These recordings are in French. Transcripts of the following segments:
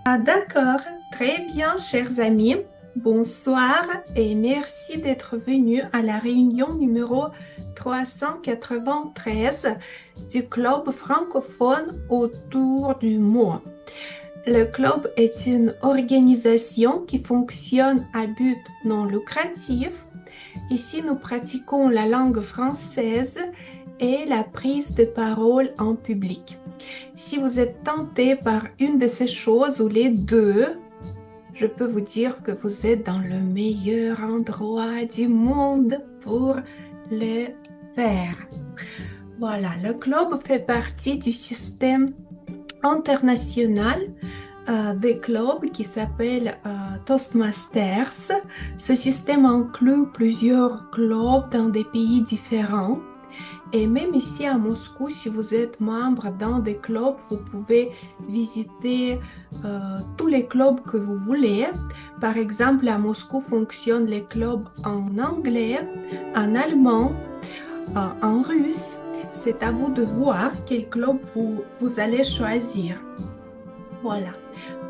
Ah, d'accord, très bien, chers amis. Bonsoir et merci d'être venus à la réunion numéro 393 du Club francophone autour du mot. Le club est une organisation qui fonctionne à but non lucratif. Ici, nous pratiquons la langue française et la prise de parole en public. Si vous êtes tenté par une de ces choses ou les deux, je peux vous dire que vous êtes dans le meilleur endroit du monde pour le faire. Voilà, le club fait partie du système international des clubs qui s'appelle Toastmasters. Ce système inclut plusieurs clubs dans des pays différents. Et même ici à Moscou, si vous êtes membre dans des clubs, vous pouvez visiter tous les clubs que vous voulez. Par exemple, à Moscou fonctionnent les clubs en anglais, en allemand, en russe. C'est à vous de voir quel club vous allez choisir. Voilà.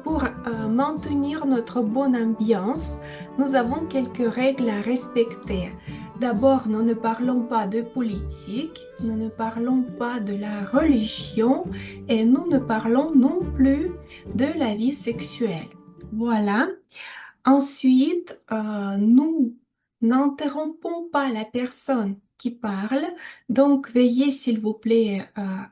Pour maintenir notre bonne ambiance, nous avons quelques règles à respecter. D'abord, nous ne parlons pas de politique, nous ne parlons pas de la religion et nous ne parlons non plus de la vie sexuelle. Voilà. Ensuite, nous n'interrompons pas la personne qui parle, donc veuillez s'il vous plaît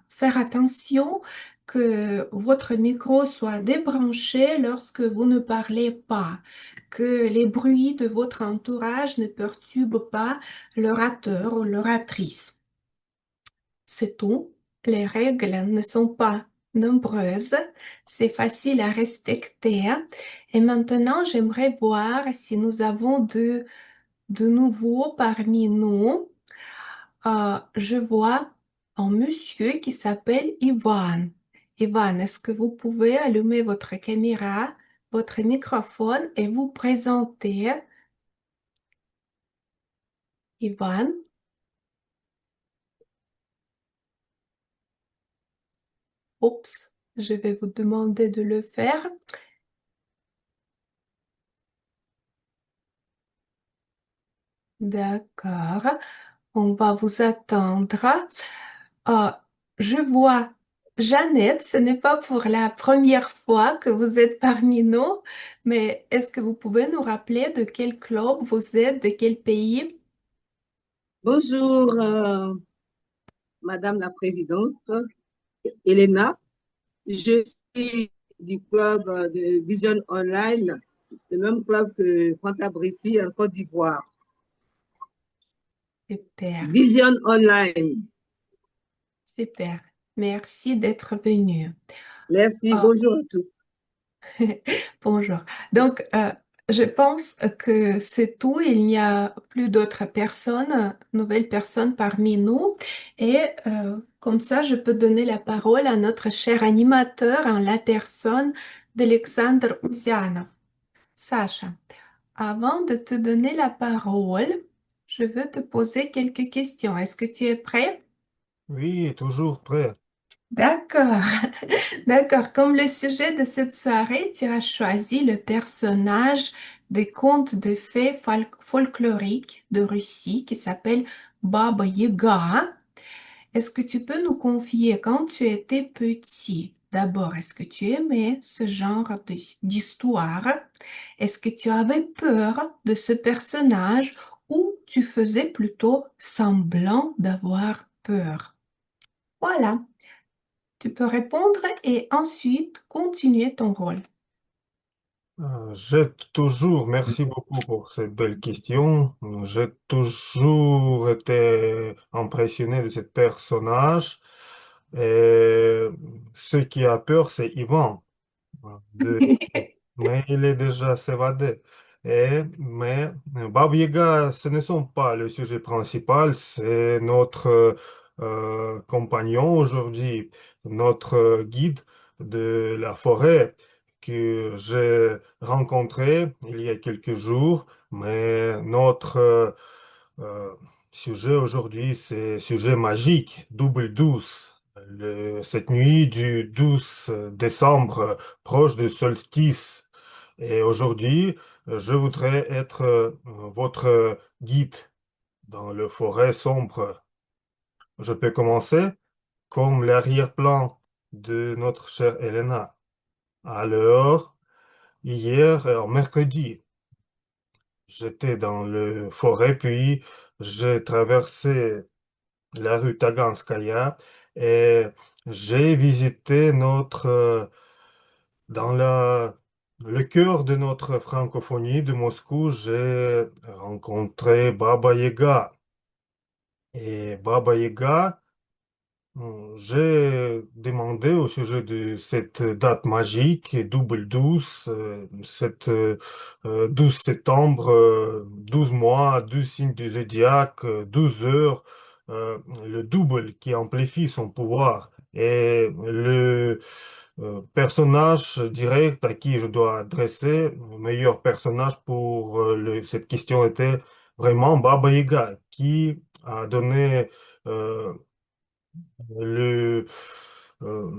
faire attention que votre micro soit débranché lorsque vous ne parlez pas, que les bruits de votre entourage ne perturbent pas l'orateur ou l'oratrice. C'est tout. Les règles ne sont pas nombreuses. C'est facile à respecter. Et maintenant, j'aimerais voir si nous avons de nouveaux parmi nous. Je vois un monsieur qui s'appelle Ivan. Ivan, est-ce que vous pouvez allumer votre caméra, votre microphone et vous présenter? Ivan, oups, je vais vous demander de le faire. D'accord. On va vous attendre. Ah, je vois Jeannette, ce n'est pas pour la première fois que vous êtes parmi nous, mais est-ce que vous pouvez nous rappeler de quel club vous êtes, de quel pays? Bonjour, Madame la Présidente, Elena. Je suis du club de Vision Online, le même club que Fanta Bressi en Côte d'Ivoire. Super, Vision Online. super. Merci d'être venu. Merci, Ah, bonjour à tous. bonjour. Donc, je pense que c'est tout. Il n'y a plus d'autres personnes, nouvelles personnes parmi nous. Et comme ça, je peux donner la parole à notre cher animateur en la personne d'Alexandre Ouzianov. Sacha, avant de te donner la parole, je veux te poser quelques questions. Est-ce que tu es prêt? Oui, toujours prêt. D'accord. D'accord. Comme le sujet de cette soirée, tu as choisi le personnage des contes de fées folkloriques de Russie qui s'appelle Baba Yaga. Est-ce que tu peux nous confier quand tu étais petit? D'abord, est-ce que tu aimais ce genre d'histoire? Est-ce que tu avais peur de ce personnage ou tu faisais plutôt semblant d'avoir peur? Voilà. Tu peux répondre et ensuite continuer ton rôle. Merci beaucoup pour cette belle question. J'ai toujours été impressionné de ce personnage. Et ce qui a peur, c'est Ivan. De- mais il est déjà s'évadé. Mais Baba Yaga, ce ne sont pas le sujet principal, c'est notre compagnon aujourd'hui, notre guide de la forêt que j'ai rencontré il y a quelques jours. Mais notre euh, sujet aujourd'hui, c'est sujet magique, double douce. cette nuit du 12 décembre, proche du solstice. Et aujourd'hui, je voudrais être votre guide dans le forêt sombre. Je peux commencer comme l'arrière-plan de notre chère Elena. Alors, hier, mercredi, j'étais dans le forêt, puis j'ai traversé la rue Taganskaya et j'ai visité dans le cœur de notre francophonie de Moscou, j'ai rencontré Baba Yaga. Et Baba Yaga, j'ai demandé au sujet de cette date magique, double 12, 12 septembre, 12 mois, 12 signes du zodiaque, 12 heures, le double qui amplifie son pouvoir. Et le personnage direct à qui je dois adresser, le meilleur personnage pour cette question était vraiment Baba Yaga, qui a donné le, euh,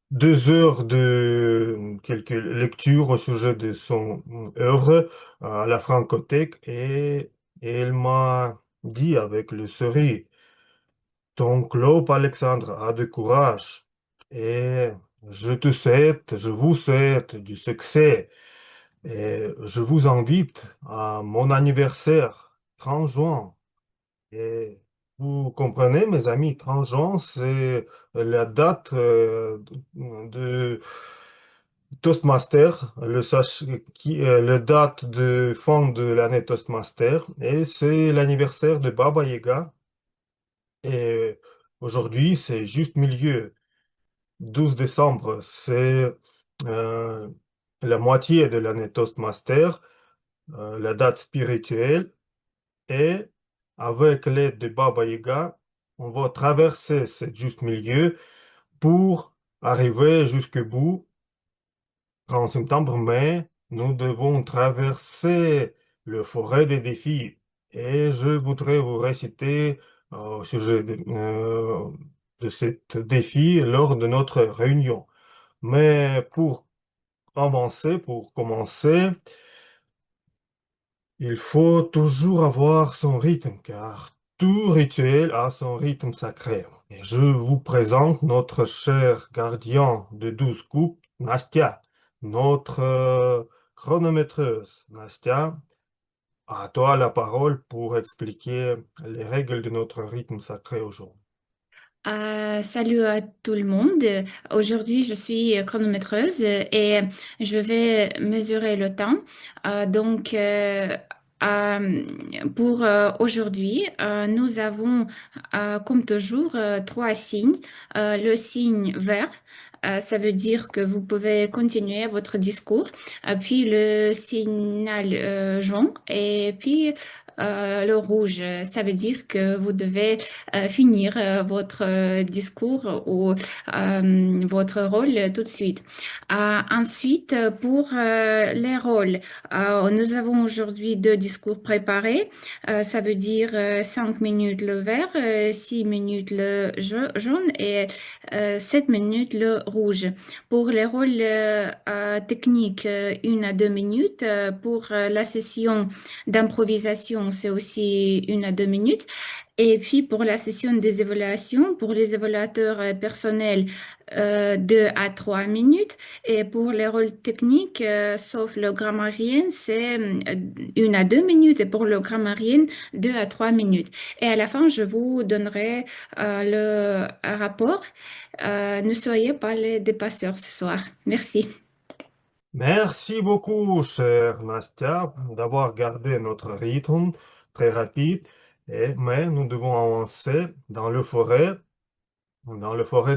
2 heures de quelques lectures au sujet de son œuvre à la Francothèque et elle m'a dit avec le sourire, ton Claude Alexandre a de courage et je vous souhaite du succès et je vous invite à mon anniversaire 30 juin. Et vous comprenez, mes amis, 30 juin, c'est la date de Toastmaster, le date de fin de l'année Toastmaster, et c'est l'anniversaire de Baba Yaga. Et aujourd'hui, c'est juste milieu. 12 décembre, c'est euh, la moitié de l'année Toastmaster, la date spirituelle. Et avec l'aide de Baba Yaga, on va traverser ce juste milieu pour arriver jusqu'au bout, 30 septembre, mais nous devons traverser le forêt des défis. Et je voudrais vous réciter au sujet de cet défi lors de notre réunion. Mais pour avancer, pour commencer, il faut toujours avoir son rythme, car tout rituel a son rythme sacré. Et je vous présente notre cher gardien de 12 coupes, Nastia, notre chronométreuse. Nastia, à toi la parole pour expliquer les règles de notre rythme sacré aujourd'hui. Salut à tout le monde. Aujourd'hui, je suis chronométreuse et je vais mesurer le temps. Donc, pour aujourd'hui, nous avons, comme toujours, trois signes. Le signe vert, ça veut dire que vous pouvez continuer votre discours. Puis le signal jaune et puis le rouge, ça veut dire que vous devez finir votre discours ou votre rôle tout de suite. Ensuite, pour les rôles, nous avons aujourd'hui deux discours préparés. Ça veut dire 5 minutes le vert, 6 minutes le jaune et 7 minutes le rouge. Pour les rôles techniques, 1 à 2 minutes. Pour la session d'improvisation, c'est aussi 1 à 2 minutes. Et puis pour la session des évaluations, pour les évaluateurs personnels, 2 à 3 minutes. Et pour les rôles techniques, sauf le grammairien, c'est 1 à 2 minutes. Et pour le grammairien, 2 à 3 minutes. Et à la fin, je vous donnerai le rapport. Ne soyez pas les dépasseurs ce soir. Merci. Merci beaucoup, cher Nastia, d'avoir gardé notre rythme très rapide, mais nous devons avancer dans le forêt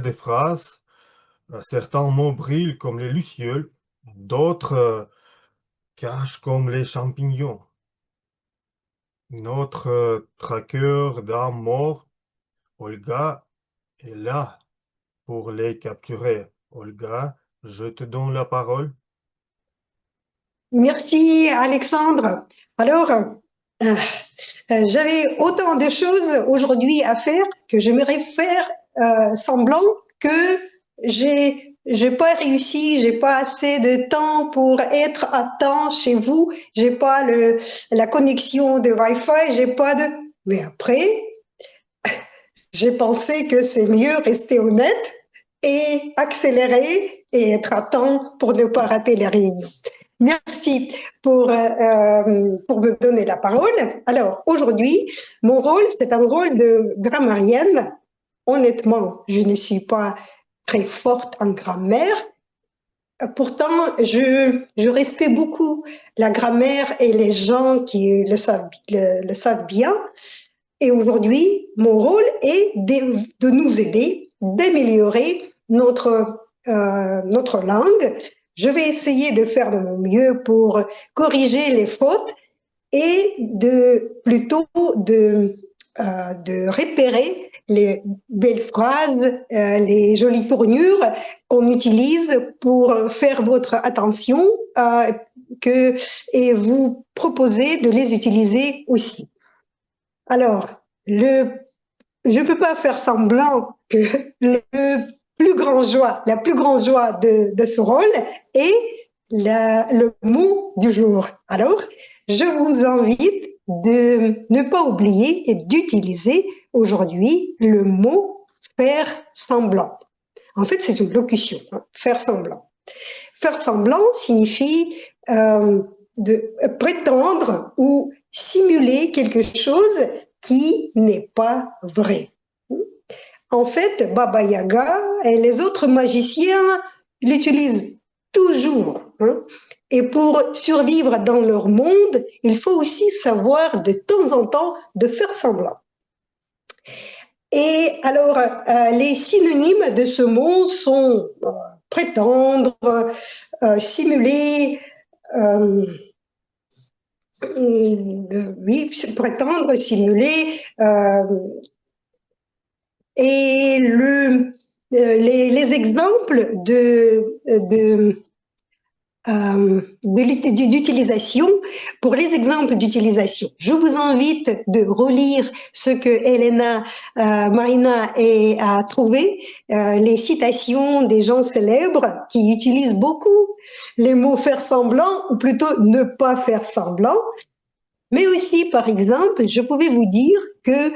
des phrases. Certains mots brillent comme les lucioles, d'autres cachent comme les champignons. Notre traqueur d'âmes morts, Olga, est là pour les capturer. Olga, je te donne la parole. Merci Alexandre. Alors, j'avais autant de choses aujourd'hui à faire que j'aimerais faire semblant que j'ai pas réussi, j'ai pas assez de temps pour être à temps chez vous, j'ai pas la connexion de Wi-Fi, j'ai pas de. Mais après, j'ai pensé que c'est mieux rester honnête et accélérer et être à temps pour ne pas rater les réunions. Merci pour me donner la parole. Alors, aujourd'hui, mon rôle, c'est un rôle de grammarienne. Honnêtement, je ne suis pas très forte en grammaire. Pourtant, je respecte beaucoup la grammaire et les gens qui le savent bien. Et aujourd'hui, mon rôle est de nous aider, d'améliorer notre langue. Je vais essayer de faire de mon mieux pour corriger les fautes et plutôt de repérer les belles phrases, les jolies tournures qu'on utilise pour faire votre attention et vous proposer de les utiliser aussi. Alors, je ne peux pas faire semblant que la plus grande joie de ce rôle est le mot du jour. Alors, je vous invite de ne pas oublier et d'utiliser aujourd'hui le mot faire semblant. En fait, c'est une locution, hein, faire semblant. Faire semblant signifie de prétendre ou simuler quelque chose qui n'est pas vrai. En fait, Baba Yaga et les autres magiciens l'utilisent toujours. Hein. Et pour survivre dans leur monde, il faut aussi savoir de temps en temps de faire semblant. Et alors, les synonymes de ce mot sont prétendre, simuler, oui, prétendre, simuler, et les exemples d'utilisation, pour les exemples d'utilisation, je vous invite de relire ce que Elena Marina a trouvé, les citations des gens célèbres qui utilisent beaucoup les mots faire semblant, ou plutôt ne pas faire semblant. Mais aussi, par exemple, je pouvais vous dire que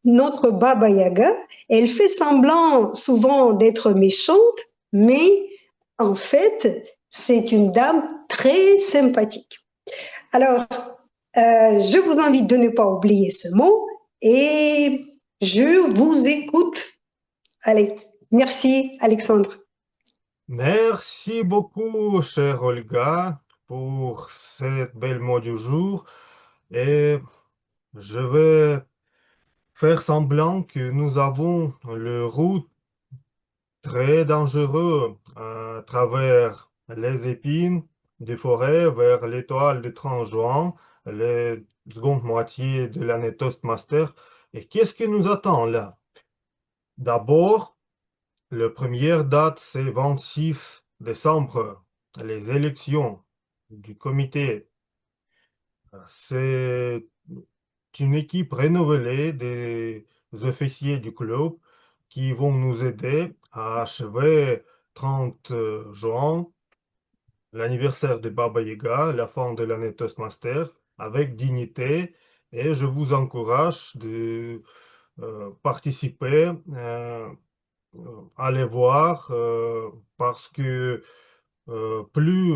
notre Baba Yaga, elle fait semblant souvent d'être méchante, mais en fait, c'est une dame très sympathique. Alors, je vous invite de ne pas oublier ce mot et je vous écoute. Allez, merci Alexandre. Merci beaucoup, chère Olga, pour cette belle mot du jour. Et je vais faire semblant que nous avons le route très dangereux à travers les épines des forêts vers l'étoile de 30 juin, la seconde moitié de l'année Toastmaster. Et qu'est-ce qui nous attend là? D'abord, la première date, c'est 26 décembre, les élections du comité. C'est une équipe renouvelée des officiers du club qui vont nous aider à achever 30 juin, l'anniversaire de Baba Yaga, la fin de l'année Toastmaster, avec dignité. Et je vous encourage de participer, aller voir, parce que plus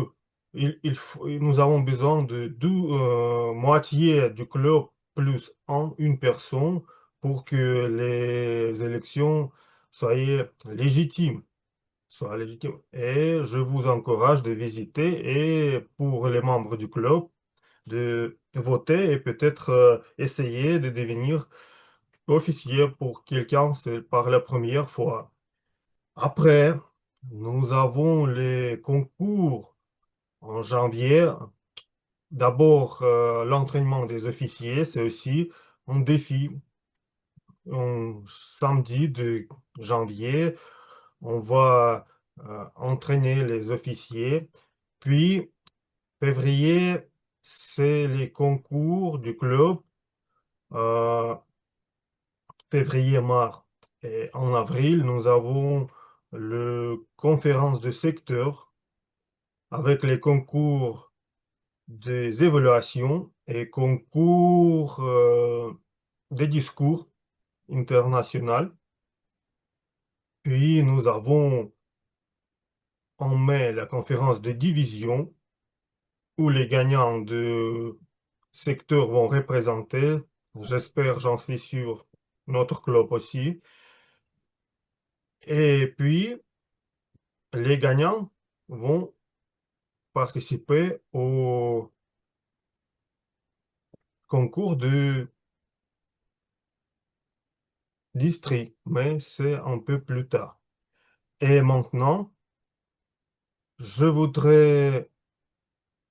nous avons besoin de moitié du club plus une personne pour que les élections soient légitimes. Et je vous encourage de visiter et pour les membres du club de voter et peut-être essayer de devenir officier pour quelqu'un c'est par la première fois. Après, nous avons les concours en janvier. D'abord, l'entraînement des officiers, c'est aussi un défi. Samedi de janvier, on va entraîner les officiers. Puis, février, c'est les concours du club. euh, février-mars. Et en avril, nous avons le conférence de secteur avec les concours des évaluations et concours des discours internationaux. Puis nous avons en mai la conférence de division où les gagnants de secteur vont représenter, j'espère, j'en suis sûr, notre club aussi. Et puis les gagnants vont participer au concours de district, mais c'est un peu plus tard. Et maintenant, je voudrais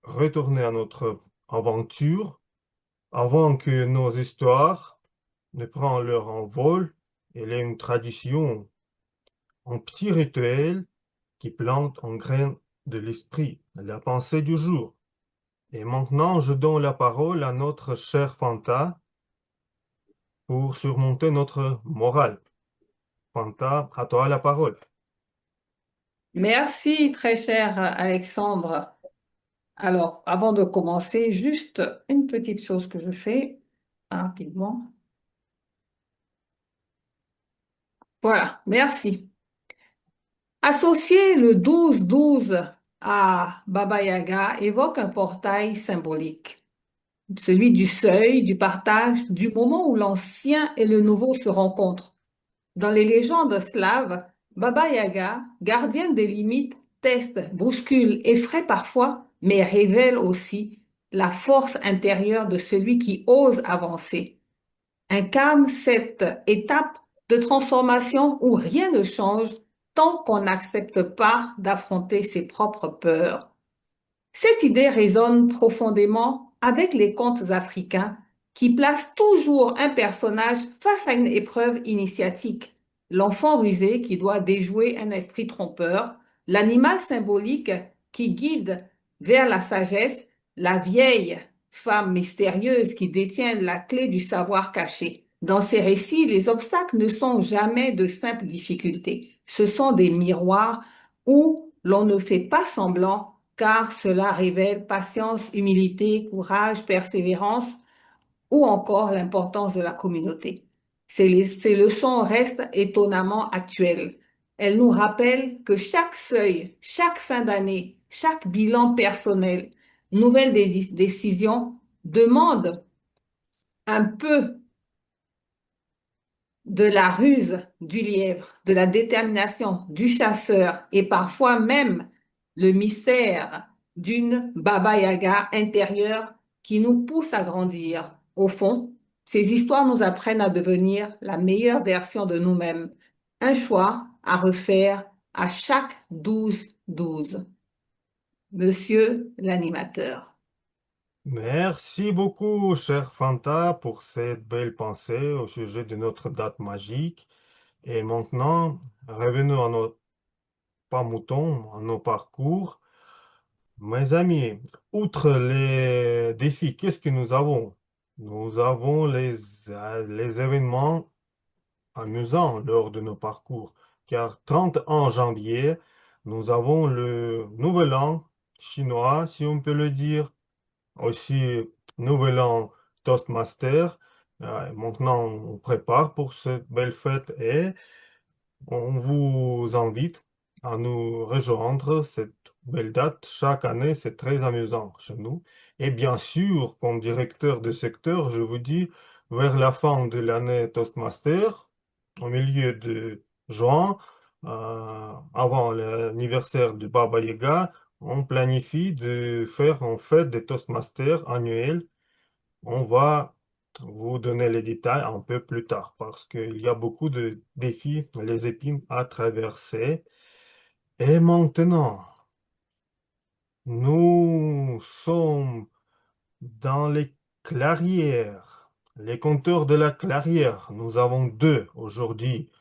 retourner à notre aventure avant que nos histoires ne prennent leur envol. Il y a une tradition, un petit rituel qui plante en graine de l'esprit, la pensée du jour. Et maintenant, je donne la parole à notre cher Fanta pour surmonter notre morale. Fanta, à toi la parole. Merci, très cher Alexandre. Alors, avant de commencer, juste une petite chose que je fais rapidement. Voilà, merci. Associer le 12-12 à Baba Yaga évoque un portail symbolique, celui du seuil, du partage, du moment où l'ancien et le nouveau se rencontrent. Dans les légendes slaves, Baba Yaga, gardienne des limites, teste, bouscule, effraie parfois, mais révèle aussi la force intérieure de celui qui ose avancer. Incarne cette étape de transformation où rien ne change tant qu'on n'accepte pas d'affronter ses propres peurs. Cette idée résonne profondément avec les contes africains qui placent toujours un personnage face à une épreuve initiatique. L'enfant rusé qui doit déjouer un esprit trompeur, l'animal symbolique qui guide vers la sagesse, la vieille femme mystérieuse qui détient la clé du savoir caché. Dans ces récits, les obstacles ne sont jamais de simples difficultés. Ce sont des miroirs où l'on ne fait pas semblant car cela révèle patience, humilité, courage, persévérance ou encore l'importance de la communauté. Ces leçons restent étonnamment actuelles. Elles nous rappellent que chaque seuil, chaque fin d'année, chaque bilan personnel, nouvelle décision demande un peu de la ruse du lièvre, de la détermination du chasseur et parfois même le mystère d'une Baba Yaga intérieure qui nous pousse à grandir. Au fond, ces histoires nous apprennent à devenir la meilleure version de nous-mêmes. Un choix à refaire à chaque 12-12. Monsieur l'animateur. Merci beaucoup, cher Fanta, pour cette belle pensée au sujet de notre date magique. Et maintenant, revenons à nos pas moutons, à nos parcours. Mes amis, outre les défis, qu'est-ce que nous avons? Nous avons les événements amusants lors de nos parcours, car 31 janvier, nous avons le Nouvel An chinois, si on peut le dire, aussi Nouvel An Toastmaster. Maintenant, on prépare pour cette belle fête et on vous invite à nous rejoindre cette belle date. Chaque année, c'est très amusant chez nous. Et bien sûr, comme directeur de secteur, je vous dis, vers la fin de l'année Toastmaster, au milieu de juin, avant l'anniversaire de Baba Yaga, on planifie de faire en fait des Toastmasters annuels. On va vous donner les détails un peu plus tard parce qu'il y a beaucoup de défis, les épines à traverser. Et maintenant, nous sommes dans les clairières, les compteurs de la clairière. Nous avons deux aujourd'hui.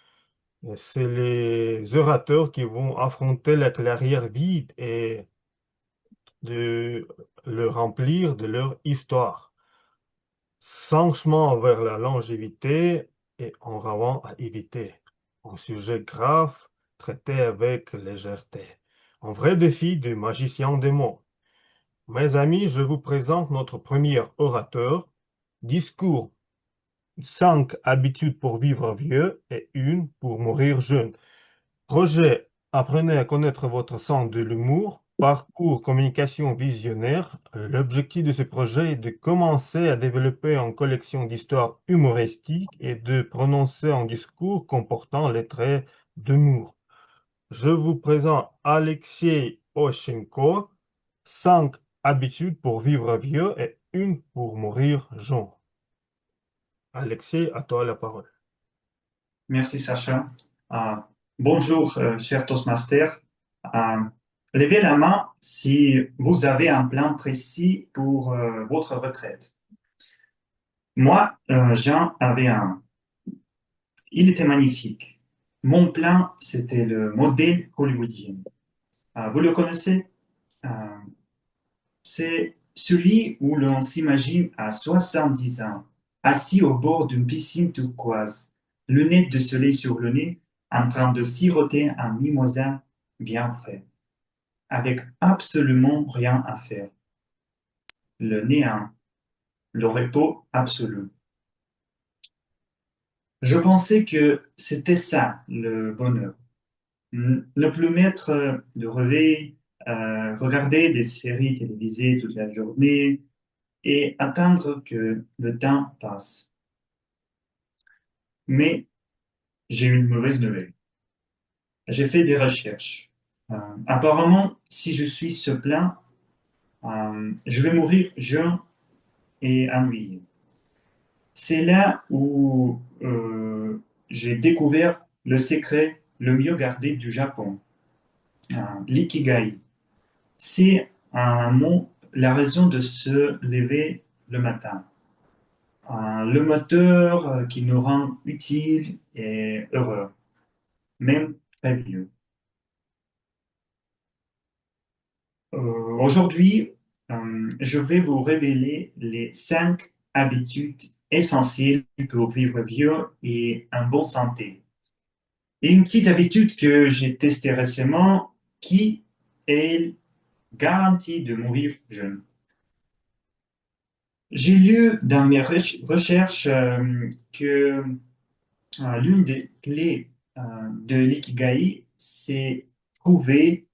Et c'est les orateurs qui vont affronter la clairière vide et de le remplir de leur histoire. Sans chemin vers la longévité et en ravant à éviter. un sujet grave traité avec légèreté. Un vrai défi du magicien des mots. Mes amis, je vous présente notre premier orateur. Discours 5 habitudes pour vivre vieux et une pour mourir jeune. Projet, apprenez à connaître votre sens de l'humour. Parcours communication visionnaire. L'objectif de ce projet est de commencer à développer une collection d'histoires humoristiques et de prononcer un discours comportant les traits d'humour. Je vous présente Alexei Oshenko, 5 habitudes pour vivre vieux et une pour mourir jeune. Alexei, à toi la parole. Merci Sacha. Bonjour, cher Toastmaster. Levez la main si vous avez un plan précis pour votre retraite. Moi, Jean avait un. Il était magnifique. Mon plan, c'était le modèle hollywoodien. Vous le connaissez? Euh, c'est celui où l'on s'imagine à 70 ans, assis au bord d'une piscine turquoise, lunettes de soleil sur le nez, en train de siroter un mimosa bien frais, avec absolument rien à faire. Le néant, le repos absolu. Je pensais que c'était ça, le bonheur. Ne plus mettre de réveil, regarder des séries télévisées toute la journée et attendre que le temps passe. Mais j'ai une mauvaise nouvelle. J'ai fait des recherches. Apparemment, si je suis ce plan, je vais mourir jeune et ennuyé. C'est là où j'ai découvert le secret le mieux gardé du Japon, l'ikigai. C'est un mot, la raison de se lever le matin. Le moteur qui nous rend utiles et heureux, même très vieux. Aujourd'hui, je vais vous révéler les 5 habitudes essentielles pour vivre vieux et en bonne santé. Et une petite habitude que j'ai testée récemment qui est garantie de mourir jeune. J'ai lu dans mes recherches que l'une des clés de l'ikigai, c'est trouver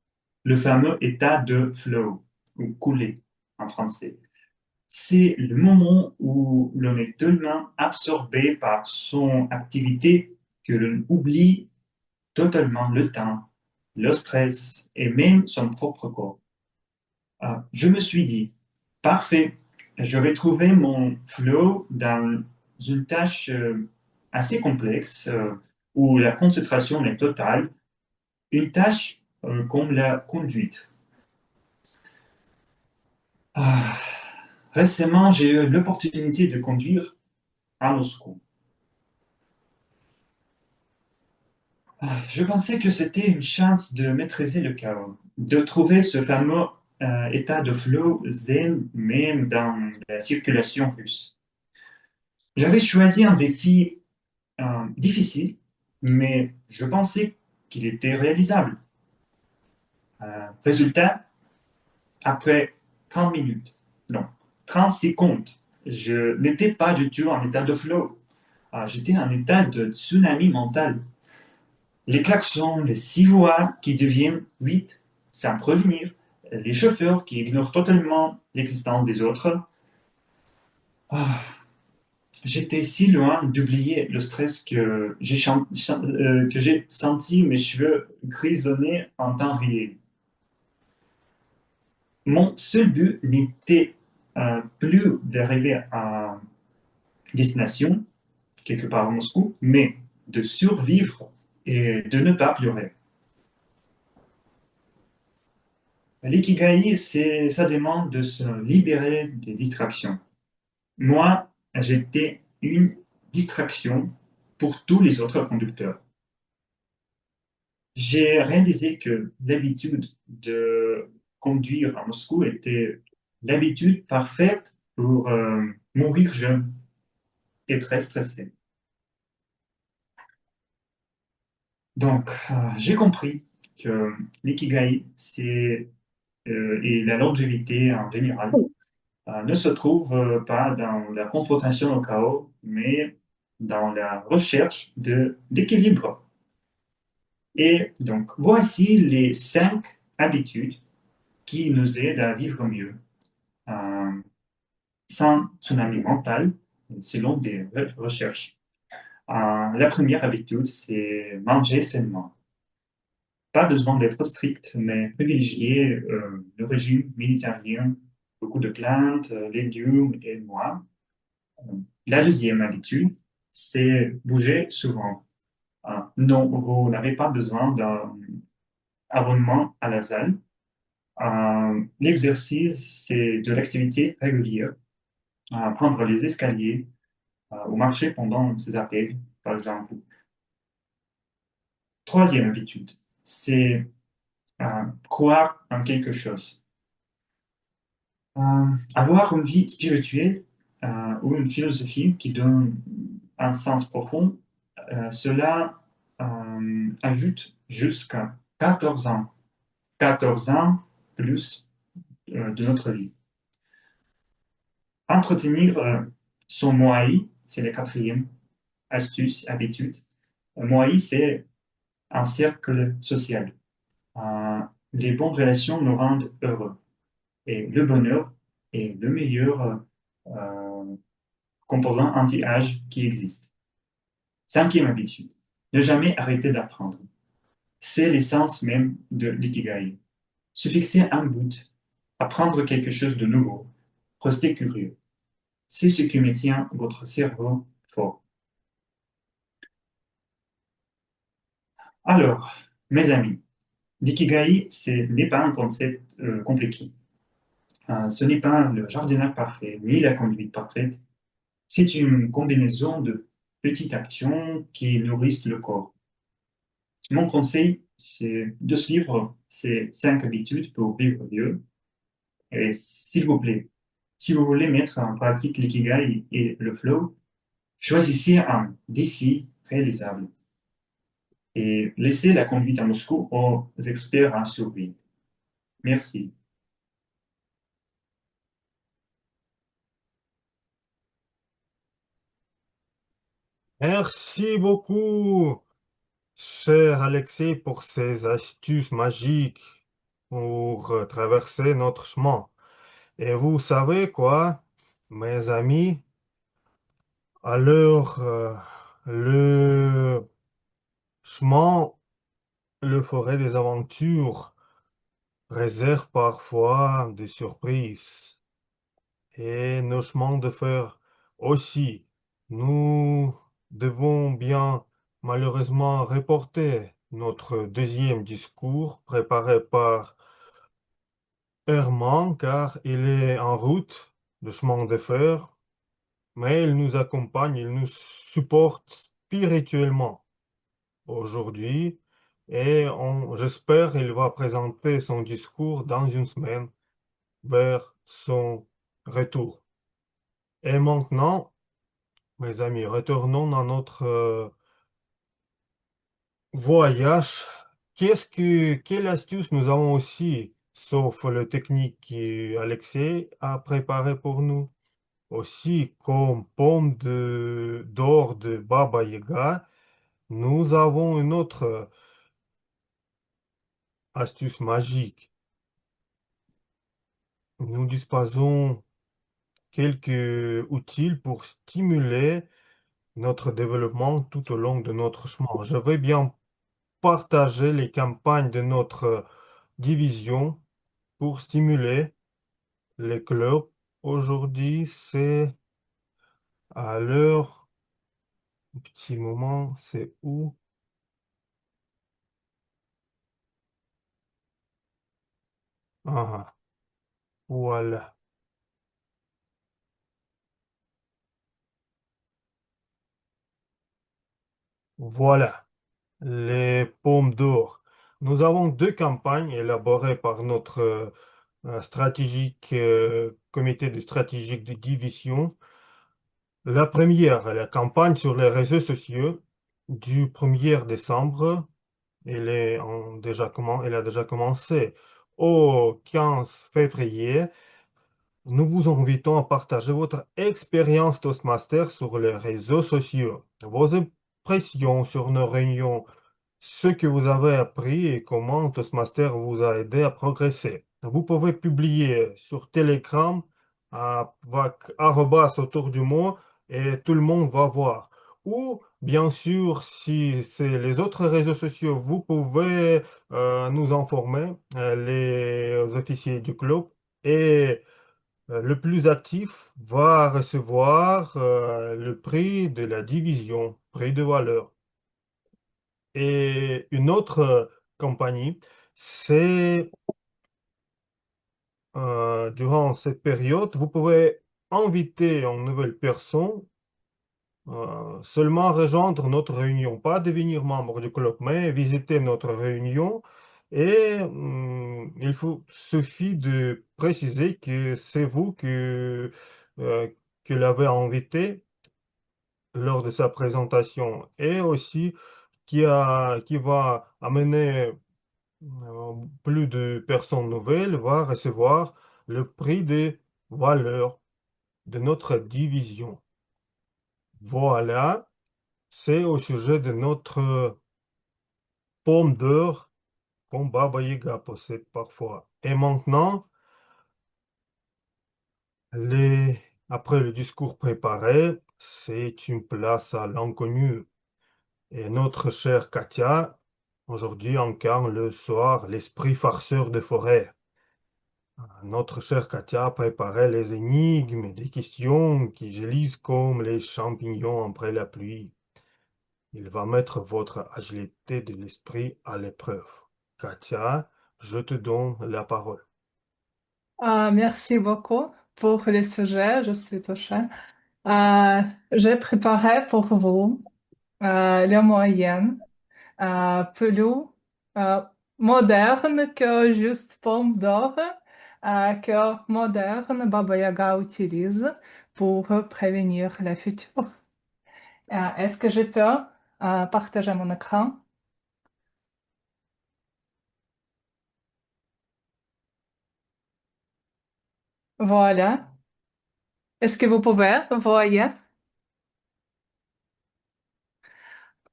le fameux état de flow, ou couler en français. C'est le moment où l'on est tellement absorbé par son activité que l'on oublie totalement le temps, le stress et même son propre corps. Je me suis dit, parfait, je vais trouver mon flow dans une tâche assez complexe où la concentration est totale, une tâche comme la conduite. Récemment, j'ai eu l'opportunité de conduire à Moscou. Je pensais que c'était une chance de maîtriser le chaos, de trouver ce fameux état de flow zen même dans la circulation russe. J'avais choisi un défi difficile, mais je pensais qu'il était réalisable. Résultat, après 30 minutes, non, 30 secondes, je n'étais pas du tout en état de flow. J'étais en état de tsunami mental. Les klaxons, les 6 voies qui deviennent 8 sans prévenir, les chauffeurs qui ignorent totalement l'existence des autres. J'étais si loin d'oublier le stress que j'ai senti mes cheveux grisonner en temps réel. Mon seul but n'était plus d'arriver à destination, quelque part à Moscou, mais de survivre et de ne pas pleurer. L'ikigai, ça demande de se libérer des distractions. Moi, j'étais une distraction pour tous les autres conducteurs. J'ai réalisé que l'habitude de conduire à Moscou était l'habitude parfaite pour mourir jeune et très stressé. Donc, j'ai compris que l'ikigai, et la longévité en général, ne se trouve pas dans la confrontation au chaos, mais dans la recherche d'équilibre. Et donc, voici les 5 habitudes qui nous aident à vivre mieux, euh, sans tsunami mental, selon des recherches. La première habitude, c'est manger sainement. Pas besoin d'être strict, mais privilégier le régime méditerranéen, beaucoup de plantes, légumes et noix. La deuxième habitude, c'est bouger souvent. Non, vous n'avez pas besoin d'un abonnement à la salle. L'exercice, c'est de l'activité régulière. Prendre les escaliers ou marcher pendant ses appels, par exemple. Troisième habitude, c'est croire en quelque chose. Avoir une vie spirituelle ou une philosophie qui donne un sens profond, cela ajoute jusqu'à 14 ans. 14 ans plus de notre vie. Entretenir son moai, c'est la quatrième astuce, habitude. Moai, c'est un cercle social. Les bonnes relations nous rendent heureux. Et le bonheur est le meilleur composant anti-âge qui existe. Cinquième habitude, ne jamais arrêter d'apprendre. C'est l'essence même de l'ikigai. Se fixer un but, apprendre quelque chose de nouveau, rester curieux. C'est ce qui maintient votre cerveau fort. Alors, mes amis, l'ikigai, n'est pas un concept compliqué. Ce n'est pas le jardinage parfait, ni la conduite parfaite. C'est une combinaison de petites actions qui nourrissent le corps. Mon conseil, c'est de suivre ces 5 habitudes pour vivre mieux. Et s'il vous plaît, si vous voulez mettre en pratique l'ikigai et le flow, choisissez un défi réalisable et laissez la conduite à Moscou aux experts en survie. Merci. Merci beaucoup, cher Alexis, pour ces astuces magiques pour traverser notre chemin. Et vous savez quoi, mes amis, alors le chemin, le forêt des aventures réserve parfois des surprises. Et nos chemins de fer aussi. Nous devons bien malheureusement reporter notre deuxième discours préparé par Herman car il est en route de chemin de fer, mais il nous accompagne, il nous supporte spirituellement aujourd'hui et j'espère qu'il va présenter son discours dans une semaine vers son retour. Et maintenant, mes amis, retournons à notre voyage. Quelle astuce nous avons aussi, sauf le technique qu'Alexei a préparé pour nous, aussi comme pomme d'or de Baba Yaga, nous avons une autre astuce magique. Nous disposons quelques outils pour stimuler notre développement tout au long de notre chemin. Je vais bien partager les campagnes de notre division pour stimuler les clubs. Aujourd'hui, c'est à l'heure, petit moment, c'est où? Ah, voilà. Voilà, les pommes d'or. Nous avons 2 campagnes élaborées par notre comité de stratégique de division. La première, la campagne sur les réseaux sociaux du 1er décembre il a déjà commencé. Au 15 février, nous vous invitons à partager votre expérience Toastmaster sur les réseaux sociaux, vos impressions sur nos réunions, ce que vous avez appris et comment Toastmaster vous a aidé à progresser. Vous pouvez publier sur Telegram avec arrobas autour du mot et tout le monde va voir. Ou bien sûr, si c'est les autres réseaux sociaux, vous pouvez nous informer, les officiers du club. Et le plus actif va recevoir le prix de la division, prix de valeur. Et une autre compagnie, c'est durant cette période, vous pouvez inviter une nouvelle personne seulement rejoindre notre réunion, pas devenir membre du club, mais visiter notre réunion. Et suffit de préciser que c'est vous euh, que l'avez invité lors de sa présentation et aussi qui va amener plus de personnes nouvelles, va recevoir le prix de valeur de notre division. Voilà, c'est au sujet de notre pomme d'or qu'on Baba Yaga possède parfois. Et maintenant, les... après le discours préparé, c'est une place à l'inconnu. Et notre chère Katia, aujourd'hui, incarne le soir l'esprit farceur de forêt. Notre chère Katia a préparé les énigmes et des questions qui gélisent comme les champignons après la pluie. Il va mettre votre agilité de l'esprit à l'épreuve. Katia, je te donne la parole. Merci beaucoup pour le sujet. Je suis touchée. J'ai préparé pour vous le moyen plus euh, moderne que juste pomme d'or, que moderne Baba Yaga utilise pour prévenir le futur. Est-ce que je peux partager mon écran? Voilà. Est-ce que vous pouvez voir?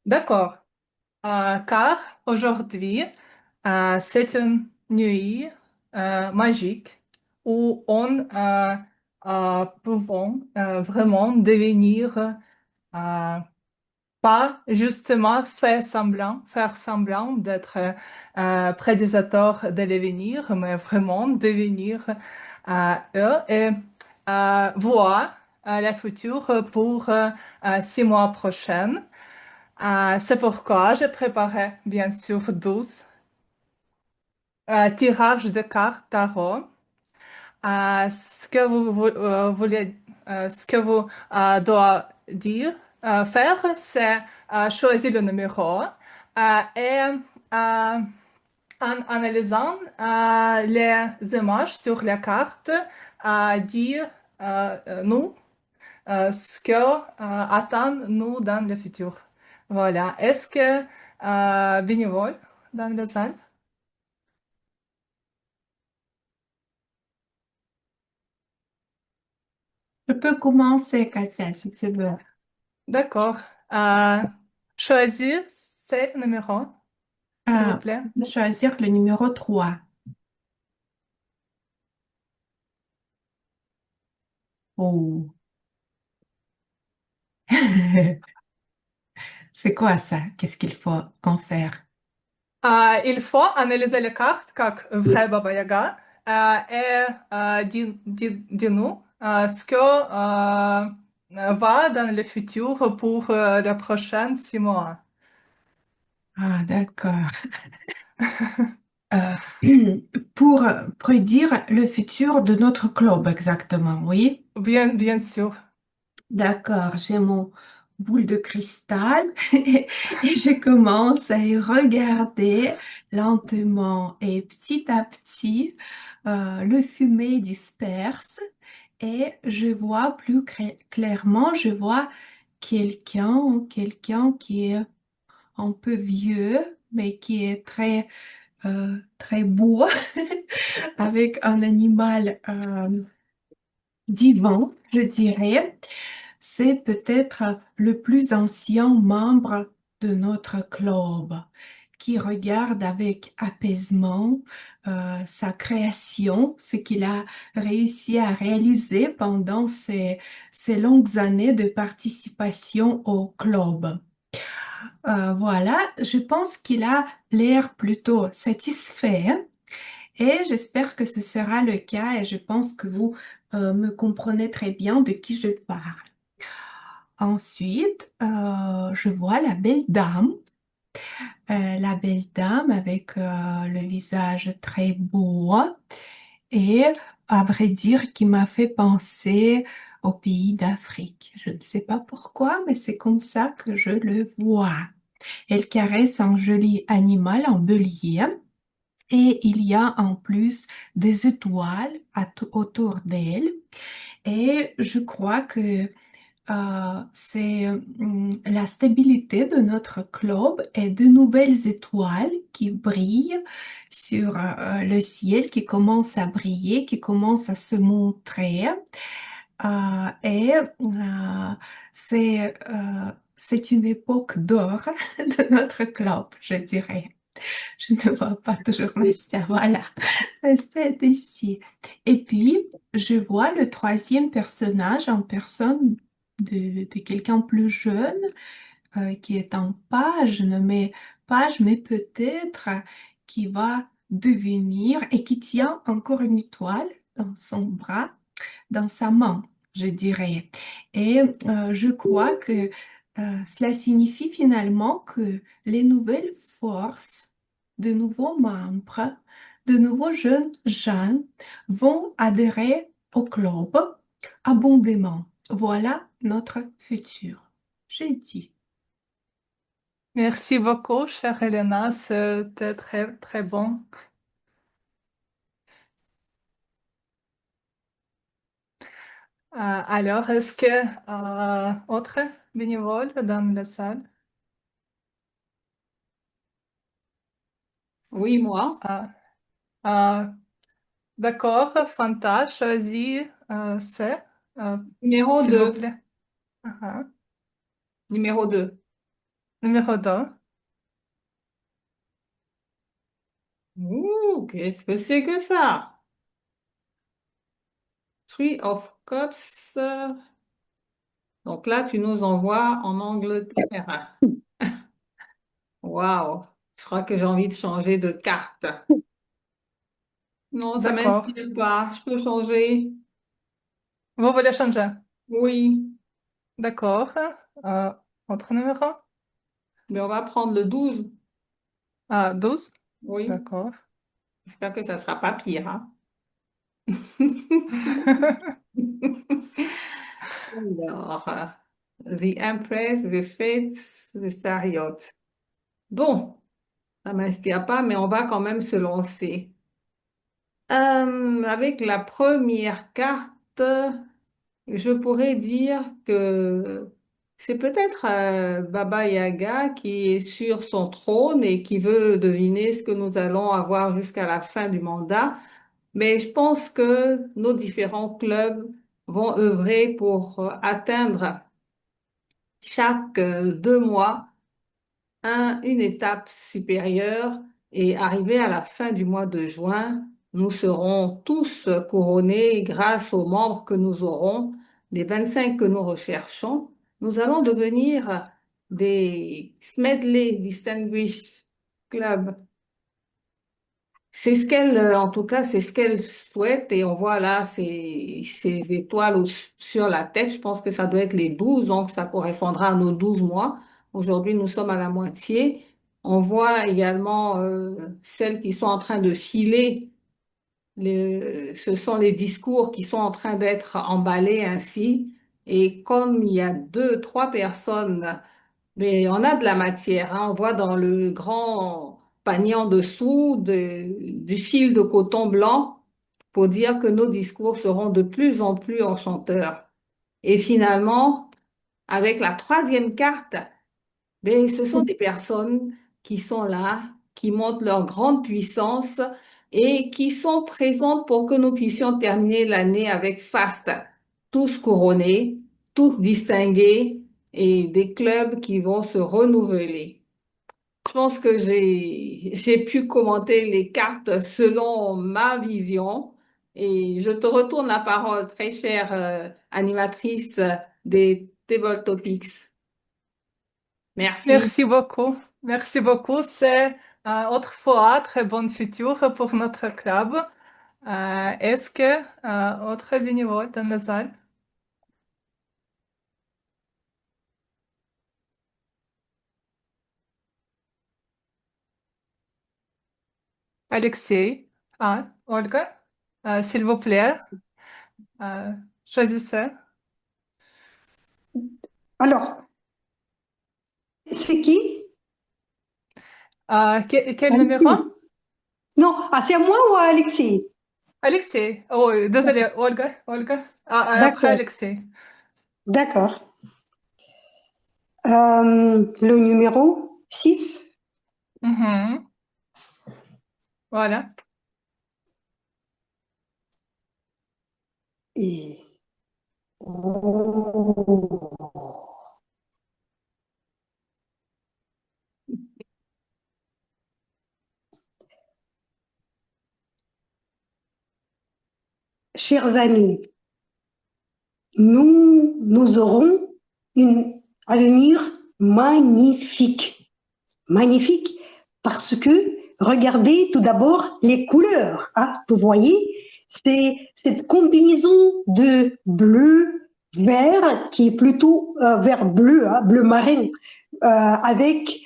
D'accord. Car aujourd'hui, c'est une nuit magique où on pouvons vraiment devenir pas justement faire semblant d'être prédateurs de l'avenir, mais vraiment devenir eux et voir le futur pour 6 mois prochains. C'est pourquoi j'ai préparé bien sûr 12 tirages de cartes tarot. Ce que ce que vous devez faire, c'est choisir le numéro et en analysant les images sur la carte, dire nous ce que attend nous dans le futur. Voilà. Est-ce que bénévole dans la salle? Je peux commencer, Katia, si tu veux. D'accord. Euh, choisir ces numéros, s'il vous plaît. Choisir le numéro 3. Oh. C'est quoi ça? Qu'est-ce qu'il faut en faire? Il faut analyser les cartes comme vrai Baba Yaga et dis-nous ce que va dans le futur pour les prochains 6 mois. Ah, d'accord. Euh, pour prédire le futur de notre club, exactement, oui? Bien sûr. D'accord, j'ai mon boule de cristal et je commence à y regarder lentement et petit à petit, le fumée disperse et je vois plus clairement, je vois quelqu'un qui est un peu vieux mais qui est très beau, avec un animal divin, je dirais. C'est peut-être le plus ancien membre de notre club qui regarde avec apaisement sa création, ce qu'il a réussi à réaliser pendant ces longues années de participation au club. Voilà, je pense qu'il a l'air plutôt satisfait et j'espère que ce sera le cas et je pense que vous me comprenez très bien de qui je parle. Ensuite, je vois la belle dame avec le visage très beau et à vrai dire qui m'a fait penser au pays d'Afrique. Je ne sais pas pourquoi, mais c'est comme ça que je le vois. Elle caresse un joli animal, un bélier, et il y a en plus des étoiles autour d'elle. Et je crois que c'est la stabilité de notre globe et de nouvelles étoiles qui brillent sur le ciel, qui commencent à briller, qui commencent à se montrer. Et c'est une époque d'or de notre globe, je dirais. Je ne vois pas toujours Nastia, voilà. C'est ici. Et puis, je vois le troisième personnage en personne de quelqu'un plus jeune qui est en page, mais peut-être qui va devenir et qui tient encore une étoile dans son bras, dans sa main, je dirais. Et je crois que cela signifie finalement que les nouvelles forces, de nouveaux membres, de nouveaux jeunes gens vont adhérer au club abondamment. Voilà notre futur. J'ai dit. Merci beaucoup, chère Elena, c'était très, très bon. Alors, est-ce que autre bénévole dans la salle? Oui, moi. Ah, ah, d'accord, Fanta, choisis C, Numéro s'il vous 2. plaît. Ah, Numéro 2. Numéro 2. Ouh, qu'est-ce que c'est que ça? Three of Cups. Donc là, tu nous envoies en Angleterre. Waouh, je crois que j'ai envie de changer de carte. Non, ça D'accord. m'inspire pas. Je peux changer? Vous voulez changer? Oui, D'accord. Euh, Autre numéro? mais on va prendre le 12. 12. Oui, D'accord. j'espère que ça sera pas pire, hein. Alors, The Empress, The Fates, The Chariot. Bon, ça m'inspire pas, mais on va quand même se lancer. Avec la première carte, je pourrais dire que c'est peut-être Baba Yaga qui est sur son trône et qui veut deviner ce que nous allons avoir jusqu'à la fin du mandat. Mais je pense que nos différents clubs vont œuvrer pour atteindre chaque 2 mois une étape supérieure et arrivé à la fin du mois de juin, nous serons tous couronnés grâce aux membres que nous aurons, les 25 que nous recherchons. Nous allons devenir des Smedley Distinguished Club. C'est ce qu'elle, en tout cas, c'est ce qu'elle souhaite et on voit là ces étoiles sur la tête. Je pense que ça doit être les 12, donc ça correspondra à nos 12 mois. Aujourd'hui, nous sommes à la moitié. On voit également celles qui sont en train de filer. Ce sont les discours qui sont en train d'être emballés ainsi. Et comme il y a deux, trois personnes mais on a de la matière, hein. On voit dans le grand panier en dessous du fil de coton blanc pour dire que nos discours seront de plus en plus enchanteurs. Et finalement, avec la troisième carte, ben, ce sont des personnes qui sont là, qui montrent leur grande puissance et qui sont présentes pour que nous puissions terminer l'année avec faste, tous couronnés, tous distingués et des clubs qui vont se renouveler. Je pense que j'ai pu commenter les cartes selon ma vision et je te retourne la parole, très chère animatrice des Table Topics. Merci. Merci beaucoup. Merci beaucoup. C'est autrefois très bon futur pour notre club. Est-ce que autre bénévole dans la salle? Alexei, Olga, s'il vous plaît, choisissez. Alors, c'est qui? Quel numéro? Non, c'est à moi ou à Alexis? Alexei. Oh, désolé, Olga. Après D'accord, Alexei. d'accord. Le numéro 6. Mhm. Voilà. Et... Oh. Chers amis, nous aurons un avenir magnifique. Magnifique parce que regardez tout d'abord les couleurs. Hein, vous voyez, c'est cette combinaison de bleu, vert, qui est plutôt vert bleu, hein, bleu marin, avec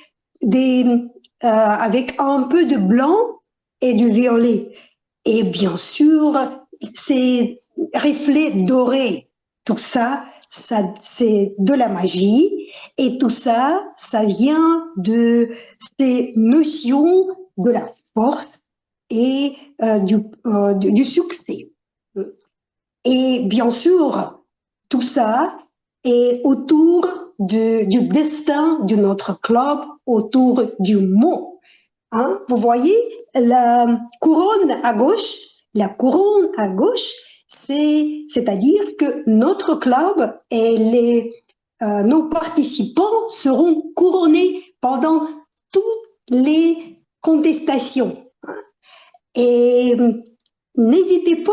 avec un peu de blanc et du violet. Et bien sûr, ces reflets dorés, tout ça, c'est de la magie. Et tout ça, ça vient de ces notions de la force et du succès. Et bien sûr, tout ça est autour du destin de notre club, autour du mot. Hein, vous voyez la couronne à gauche, c'est-à-dire que notre club et nos participants seront couronnés pendant toutes les contestations. Et n'hésitez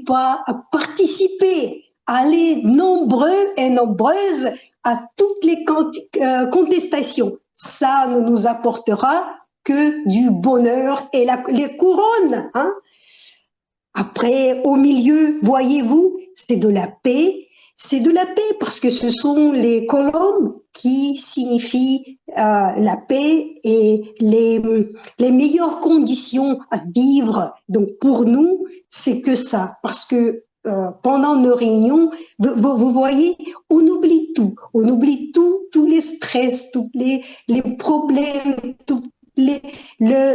pas à participer, allez nombreux et nombreuses à toutes les contestations. Ça ne nous apportera que du bonheur et les couronnes. Hein. Après, au milieu, voyez-vous, c'est de la paix. C'est de la paix parce que ce sont les colombes qui signifient la paix et les meilleures conditions à vivre. Donc pour nous, c'est que ça. Parce que pendant nos réunions, vous voyez, on oublie tout. On oublie tout, tous les stress, tous les problèmes,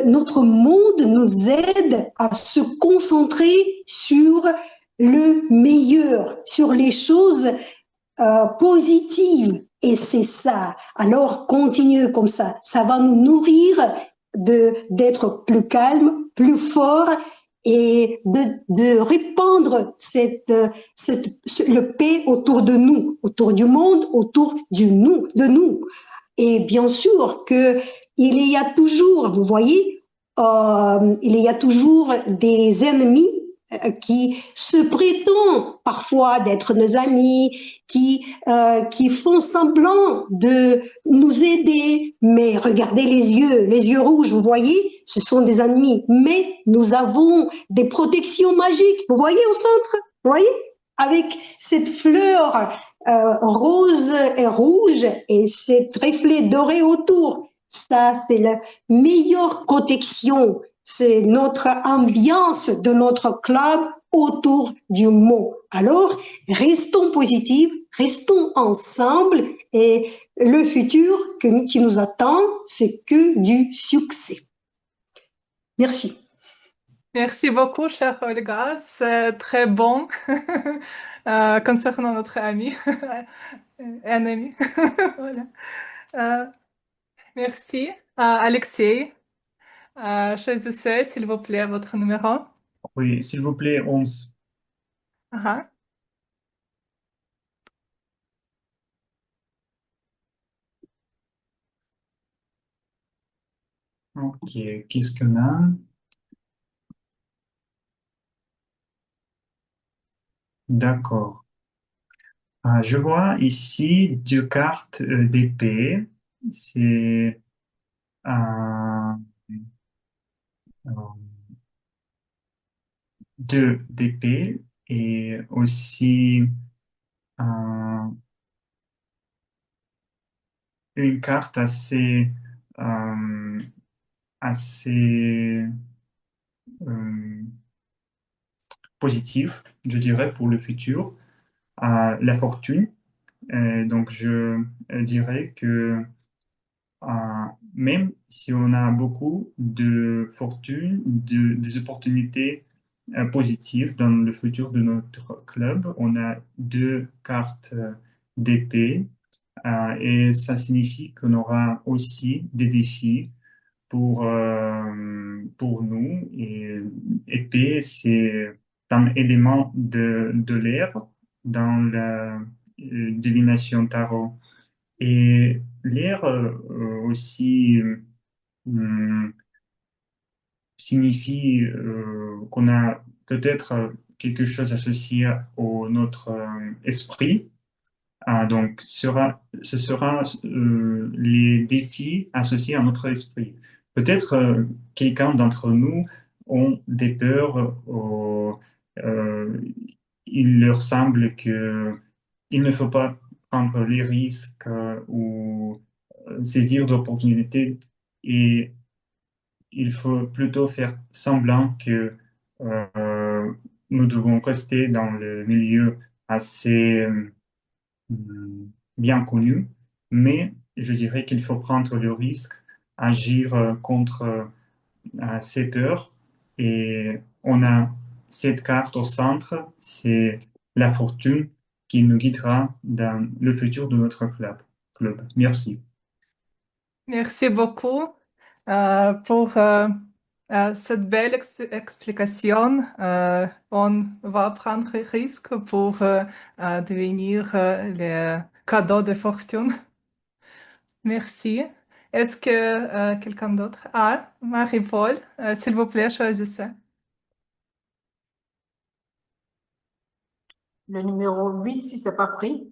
notre monde nous aide à se concentrer sur le meilleur, sur les choses positives. Et c'est ça. Alors, continuez comme ça. Ça va nous nourrir d'être plus calme, plus fort et de répandre le paix autour de nous, autour du monde, autour de nous. Et bien sûr que il y a toujours, vous voyez, il y a toujours des ennemis qui se prétendent parfois d'être nos amis, qui font semblant de nous aider, mais regardez les yeux rouges, vous voyez, ce sont des ennemis. Mais nous avons des protections magiques, vous voyez au centre, vous voyez, avec cette fleur rose et rouge et cet reflet doré autour. Ça, c'est la meilleure protection. C'est notre ambiance de notre club autour du mot. Alors, restons positifs, restons ensemble et le futur qui nous attend, c'est que du succès. Merci. Merci beaucoup, chère Olga. C'est très bon concernant notre ami, ennemi. Voilà. Merci. Alexei, choisissez, s'il vous plaît, votre numéro. Oui, s'il vous plaît, 11. Ah, Ok, qu'est-ce qu'on a? D'accord. Je vois ici deux cartes d'épée. C'est euh, deux d'épée et aussi euh, une carte euh, assez euh, positive, je dirais, pour le futur. La fortune. Donc, je dirais que euh, même si on a beaucoup de fortune, des opportunités positives dans le futur de notre club, on a deux cartes d'épée et ça signifie qu'on aura aussi des défis pour nous. Et épée, c'est un élément de l'air dans la divination tarot. Et l'air aussi hum, signifie qu'on a peut-être quelque chose associé au notre esprit. Donc, ce sera les défis associés à notre esprit. Peut-être quelqu'un d'entre nous ont des peurs, euh, il leur semble que il ne faut pas prendre les risques ou saisir d'opportunités et il faut plutôt faire semblant que nous devons rester dans le milieu assez bien connu, mais je dirais qu'il faut prendre le risque, agir contre ces peurs. Et on a cette carte au centre, c'est la fortune qui nous guidera dans le futur de notre club. Merci. merci beaucoup pour cette belle explication. On va prendre risque pour devenir le cadeau de fortune. Merci. Est-ce que quelqu'un d'autre? Ah, Marie-Paul, s'il vous plaît, choisissez. Le numéro 8, si c'est pas pris.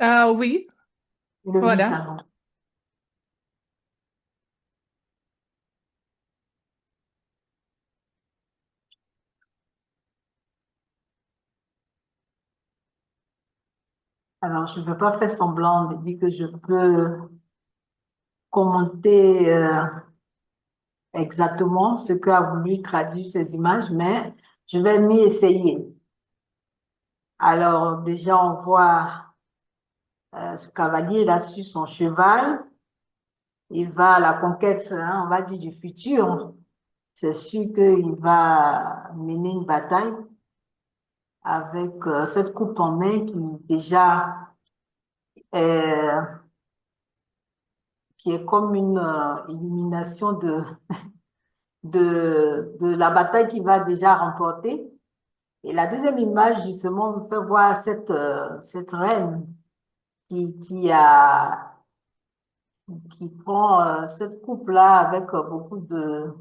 Oui, Le 8 voilà. alors. Alors, je ne veux pas faire semblant de dire que je peux commenter exactement ce qu'a voulu traduire ces images, mais je vais m'y essayer. Alors, déjà, on voit ce cavalier là sur son cheval. Il va à la conquête, hein, on va dire, du futur. C'est sûr qu'il va mener une bataille avec cette coupe en main euh, qui est comme une illumination de la bataille qu'il va déjà remporter. Et la deuxième image, justement, me fait voir cette reine qui qui prend cette coupe-là avec beaucoup de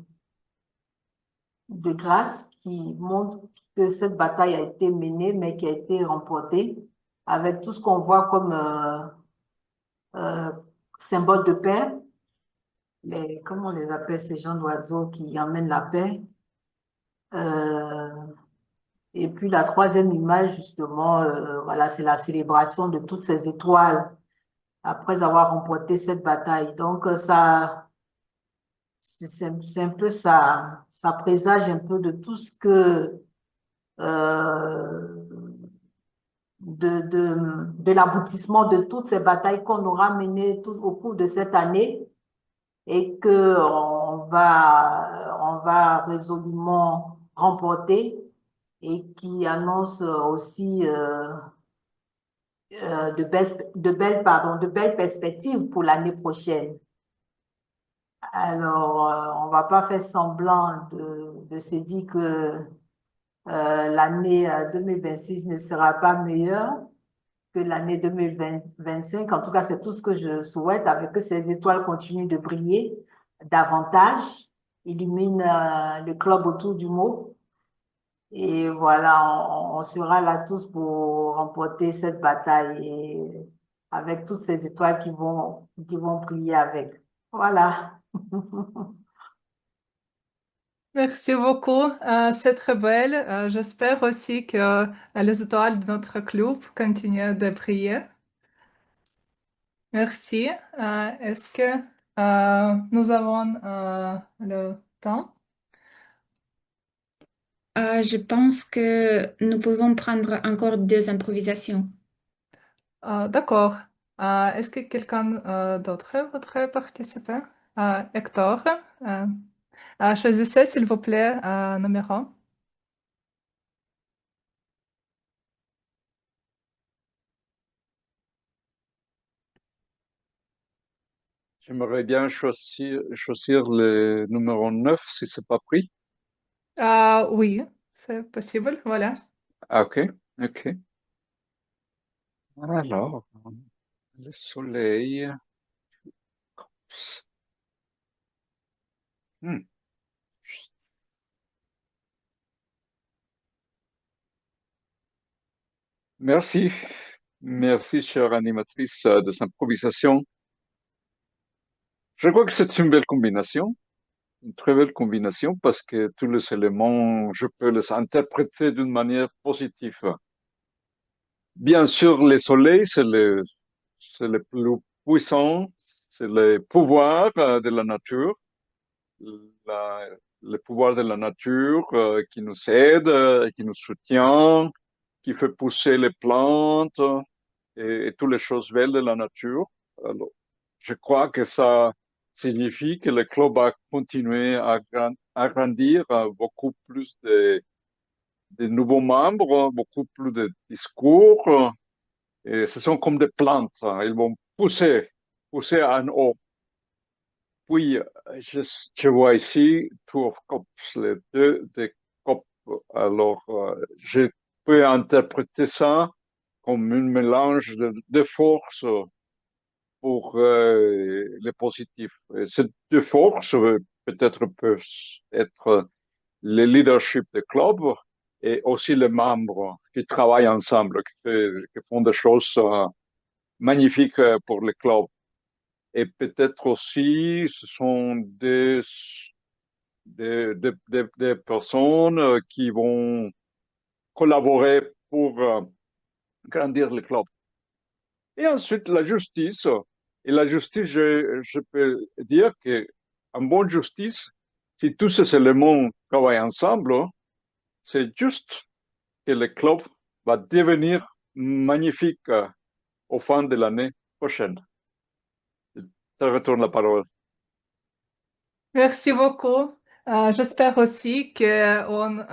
grâce, qui montre que cette bataille a été menée, mais qui a été remportée avec tout ce qu'on voit comme euh, symbole de paix. Comment on les appelle ces gens d'oiseaux qui emmènent la paix? Euh, et puis la troisième image, justement, voilà, c'est la célébration de toutes ces étoiles après avoir remporté cette bataille. Donc, c'est un peu ça, ça présage un peu de tout ce que, euh, de l'aboutissement de toutes ces batailles qu'on aura menées tout au cours de cette année et que on va résolument remporter et qui annonce aussi de belles perspectives pour l'année prochaine. Alors, on va pas faire semblant de se dire que l'année 2026 ne sera pas meilleure que l'année 2025. En tout cas, c'est tout ce que je souhaite, avec que ces étoiles continuent de briller davantage, illuminent le club autour du mot. Et voilà, on sera là tous pour remporter cette bataille et avec toutes ces étoiles qui vont briller avec. Voilà. Merci beaucoup, c'est très belle. J'espère aussi que les étoiles de notre club continuent de briller. Merci. Est-ce que nous avons le temps? Je pense que nous pouvons prendre encore 2 improvisations. D'accord. Est-ce que quelqu'un d'autre voudrait participer? Hector, choisissez s'il vous plaît un numéro. J'aimerais bien choisir le numéro 9 si c'est pas pris. Oui, c'est possible, voilà. Ah, ok, ok. Alors, le soleil. Hmm. Merci. Merci, chère animatrice, de cette improvisation. Je crois que c'est une belle combinaison, une très belle combinaison, parce que tous les éléments, je peux les interpréter d'une manière positive. Bien sûr, le soleil, c'est le plus puissant, c'est le pouvoir de la nature, la- le pouvoir de la nature qui nous aide, qui nous soutient, qui fait pousser les plantes et toutes les choses belles de la nature. Alors, je crois que ça signifie que le club va continuer à grandir beaucoup plus de nouveaux membres, beaucoup plus de discours. Et ce sont comme des plantes, hein. Ils vont pousser en haut. Puis, je vois ici Two of Cups, les deux des copes. Alors, je peux interpréter ça comme un mélange de forces pour les positifs. Et ces deux forces, peut-être, peuvent être le leadership des clubs et aussi les membres qui travaillent ensemble, qui font des choses magnifiques pour le club. Et peut-être aussi, ce sont des personnes qui vont collaborer pour grandir le club. Et ensuite, la justice. Et la justice, je peux dire que en bonne justice, si tous ces éléments travaillent ensemble, c'est juste que le club va devenir magnifique au fin de l'année prochaine. Je retourne la parole. Merci beaucoup. J'espère aussi qu'on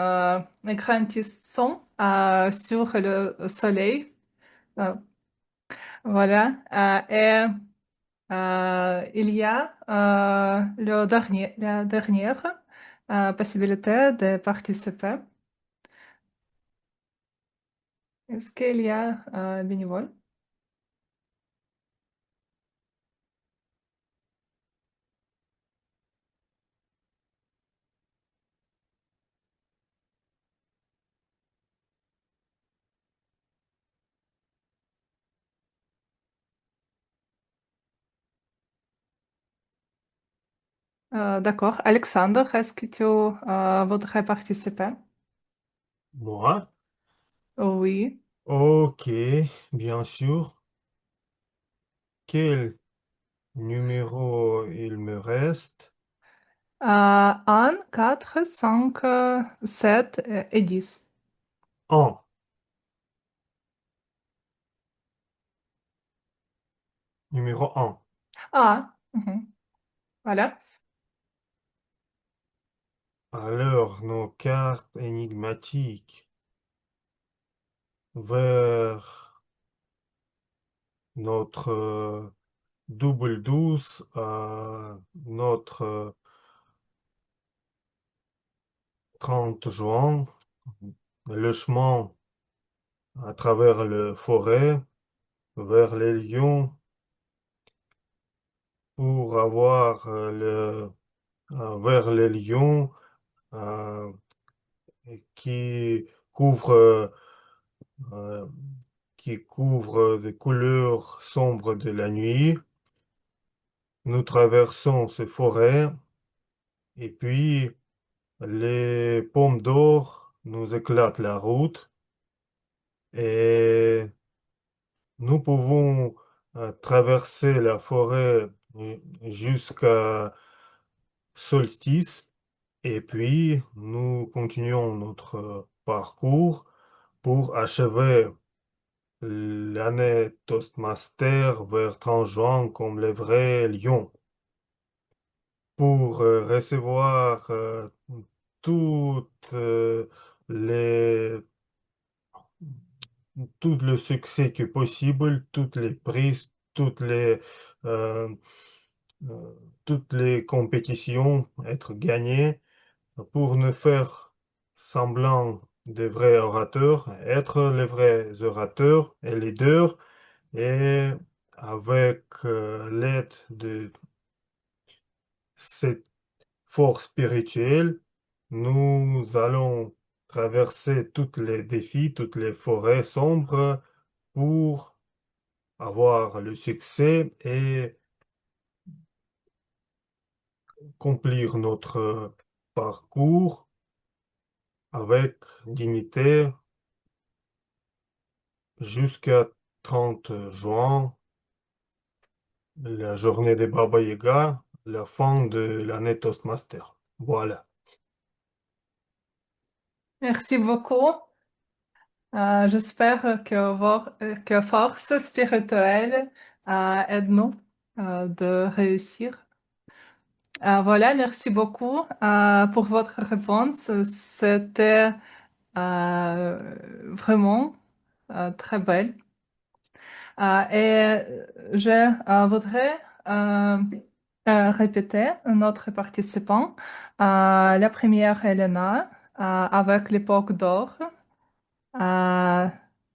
grandissons sur le soleil. Euh, voilà. Et il y a la dernière possibilité de participer. Est-ce qu'il y a bénévole? D'accord. Alexandre, est-ce que tu voudrais participer? Moi? Oui. Ok, bien sûr. Quel numéro il me reste? 1, 4, 5, 7 et 10. Un. Numéro un. Mhm. Voilà. Alors, nos cartes énigmatiques vers notre double 12 notre 30 juin, le chemin à travers le forêt vers les lions pour avoir vers les lions euh, qui couvre euh, qui couvre des couleurs sombres de la nuit. Nous traversons ces forêts et puis les pommes d'or nous éclatent la route et nous pouvons traverser la forêt jusqu'à solstice et puis nous continuons notre parcours pour achever l'année Toastmaster vers 30 juin comme les vrais lions pour recevoir toutes les tout le succès qui est possible, toutes les prises, euh, euh, toutes les compétitions être gagnées pour ne faire semblant des vrais orateurs, être les vrais orateurs et leaders et avec l'aide de cette force spirituelle, nous allons traverser tous les défis, toutes les forêts sombres pour avoir le succès et accomplir notre parcours avec dignité jusqu'à 30 juin, la journée des Baba Yaga, la fin de l'année Toastmaster. Voilà. Merci beaucoup. J'espère que force spirituelle aide-nous de réussir. Voilà, merci beaucoup pour votre réponse. C'était vraiment très belle. Et je voudrais répéter notre participant. La première, Elena, avec l'époque d'or.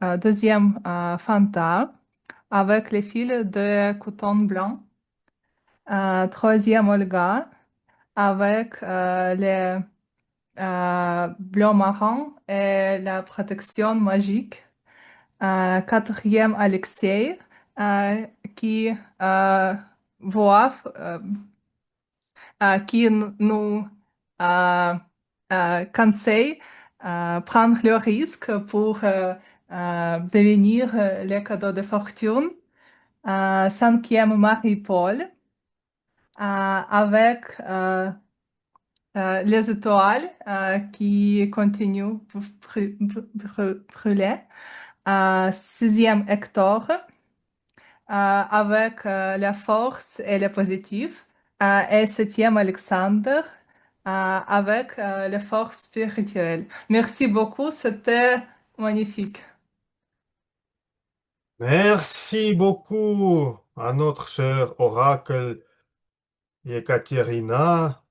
Deuxième, Fanta, avec les fils de coton blanc. Troisième, Olga, avec les blanc marron et la protection magique. Quatrième, Alexei, qui voit, qui nous conseille prendre le risque pour devenir les cadeaux de fortune. Cinquième, Marie-Paul, avec les étoiles qui continuent de brûler. Sixième, Hector, avec la force et le positif. Et septième, Alexandre, avec la force spirituelle. Merci beaucoup, c'était magnifique. Merci beaucoup à notre cher oracle Ekaterina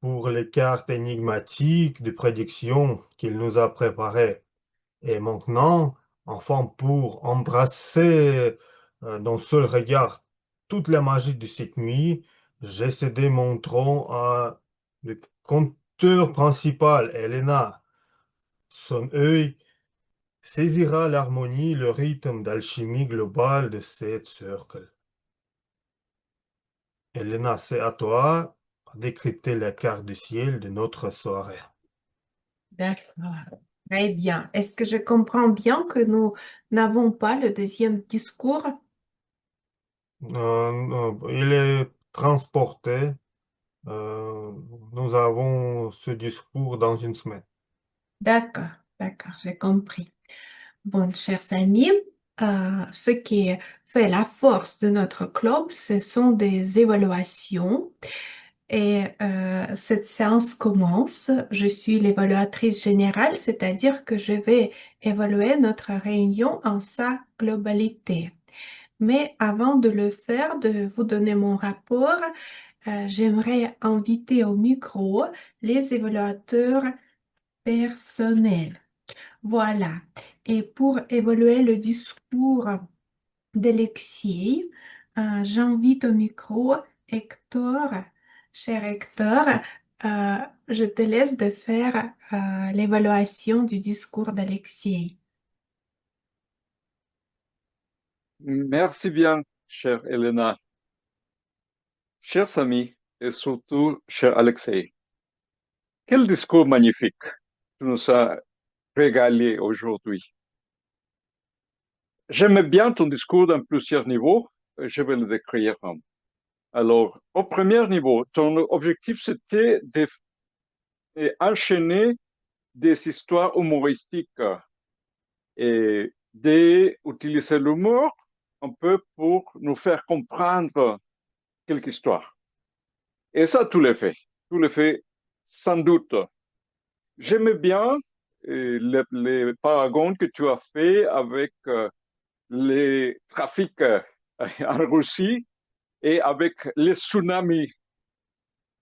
pour les cartes énigmatiques de prédiction qu'il nous a préparées. Et maintenant, enfin, pour embrasser d'un seul regard toute la magie de cette nuit, j'ai cédé mon trône à le conteur principal, Elena. Son œil saisira l'harmonie, le rythme d'alchimie globale de cette cercle. Elena, c'est à toi de décrypter la carte du ciel de notre soirée. D'accord. Très bien. Est-ce que je comprends bien que nous n'avons pas le deuxième discours? Il est transporté. Nous avons ce discours dans une semaine. D'accord, d'accord, j'ai compris. Bon, chers amis, ce qui fait la force de notre club, ce sont des évaluations. Et cette séance commence. Je suis l'évaluatrice générale, c'est-à-dire que je vais évaluer notre réunion en sa globalité. Mais avant de le faire, de vous donner mon rapport, j'aimerais inviter au micro les évaluateurs personnels. Voilà. Et pour évaluer le discours d'Alexis, j'invite au micro Hector. Cher Hector, je te laisse de faire l'évaluation du discours d'Alexis. Merci bien, chère Elena. Chers amis, et surtout, cher Alexei, quel discours magnifique tu nous as régalé aujourd'hui. J'aimais bien ton discours dans plusieurs niveaux. Je vais le décrire. Alors, au premier niveau, ton objectif, c'était d'enchaîner des histoires humoristiques et d'utiliser l'humour un peu pour nous faire comprendre quelque histoire. Et ça, tu l'as fait. Tu l'as fait sans doute. J'aimais bien les paragons que tu as fait avec les trafics en Russie et avec les tsunamis.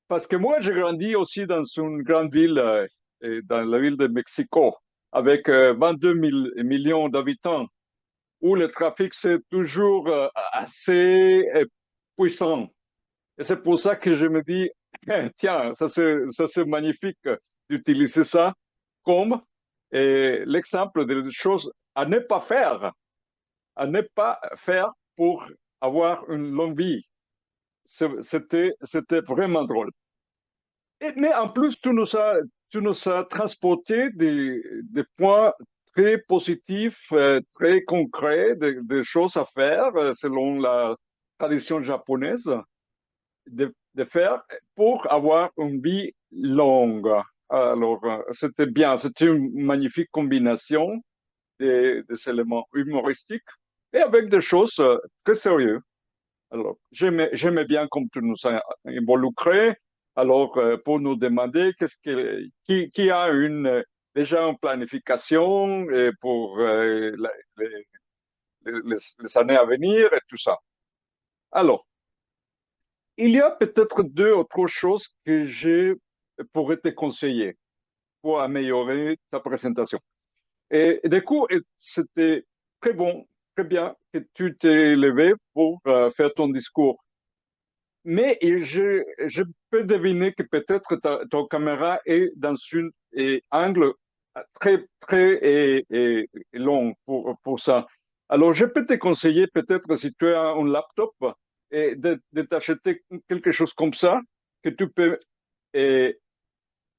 Parce que moi, j'ai grandi aussi dans une grande ville, dans la ville de Mexico, avec 22 millions d'habitants, où le trafic, c'est toujours assez puissant. Et c'est pour ça que je me dis, tiens, ça c'est magnifique d'utiliser ça comme l'exemple des choses à ne pas faire pour avoir une longue vie. C'était vraiment drôle. Mais en plus, tu nous as transporté des points très positifs, très concrets, des choses à faire selon la tradition japonaise de faire pour avoir une vie longue. Alors, c'était bien, c'était une magnifique combinaison des éléments humoristiques et avec des choses très sérieuses. Alors, j'aimais bien comme tu nous as involucrés. Alors, pour nous demander qui a déjà une planification pour les années à venir et tout ça. Alors, il y a peut-être deux ou trois choses que je pourrais te conseiller pour améliorer ta présentation. Et du coup, c'était très bon, très bien que tu t'es levé pour faire ton discours. Mais je peux deviner que peut-être ta caméra est dans un angle très, très long pour ça. Alors, je peux te conseiller peut-être si tu as un laptop et de t'acheter quelque chose comme ça que tu peux et,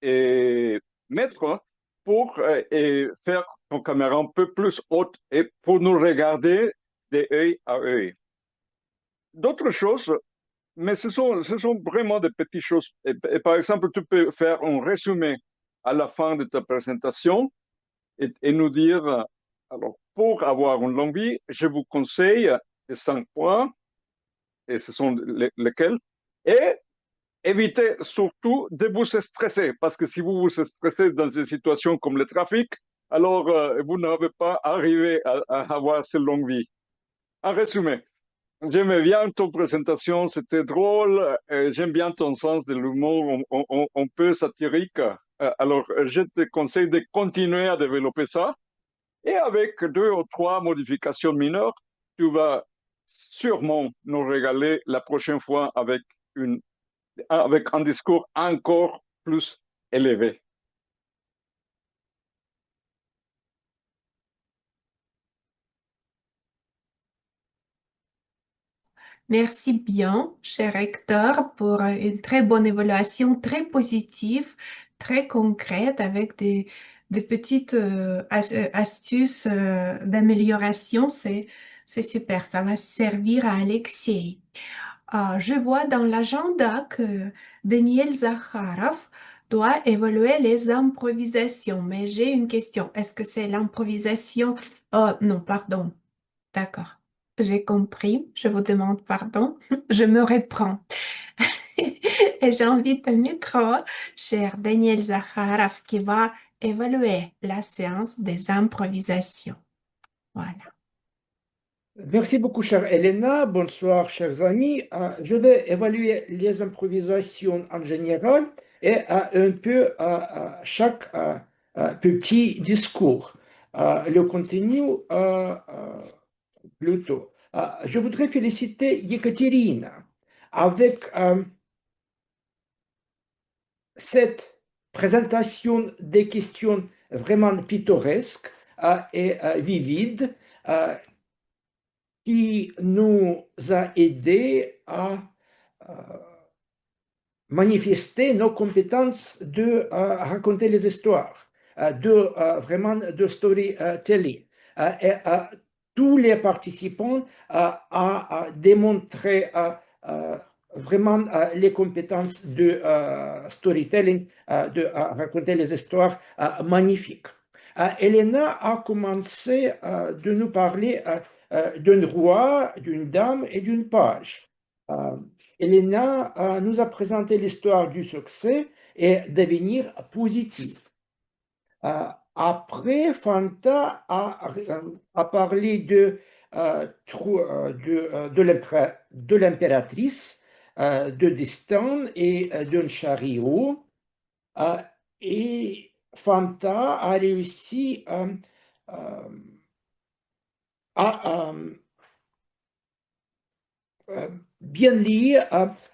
et mettre pour faire ton caméra un peu plus haute et pour nous regarder d'œil à œil. D'autres choses, mais ce sont vraiment des petites choses. Et par exemple, tu peux faire un résumé à la fin de ta présentation et nous dire, alors, pour avoir une longue vie, je vous conseille les 5 points, et ce sont lesquels, et évitez surtout de vous stresser, parce que si vous vous stressez dans une situation comme le trafic, alors vous n'avez pas arrivé à avoir cette longue vie. En résumé, j'aimais bien ton présentation, c'était drôle. J'aime bien ton sens de l'humour un peu satirique. Alors, je te conseille de continuer à développer ça. Et avec 2 ou 3 modifications mineures, tu vas sûrement nous régaler la prochaine fois avec un discours encore plus élevé. Merci bien, cher Hector, pour une très bonne évaluation, très positive, très concrète, avec des petites astuces d'amélioration. C'est super, ça va servir à Alexei. Je vois dans l'agenda que Daniel Zakharov doit évaluer les improvisations, mais j'ai une question. Est-ce que c'est l'improvisation? Oh, non, pardon. D'accord. J'ai compris. Je vous demande pardon. Je me reprends. Et j'invite au micro, cher Daniel Zakharov, qui va évaluer la séance des improvisations. Voilà. Merci beaucoup, chère Elena. Bonsoir, chers amis. Je vais évaluer les improvisations en général et un peu chaque petit discours. Le contenu plutôt. Je voudrais féliciter Yekaterina avec cette présentation des questions vraiment pittoresques et vivides qui nous a aidés à manifester nos compétences de raconter les histoires, vraiment de storytelling. Et tous les participants ont démontré vraiment les compétences de storytelling, de raconter les histoires magnifiques. Elena a commencé de nous parler d'un roi, d'une dame et d'une page. Elena nous a présenté l'histoire du succès et devenir positif. Après, Fanta a parlé de l'impératrice, de destin et d'un chariot. Et Fanta a réussi à bien lire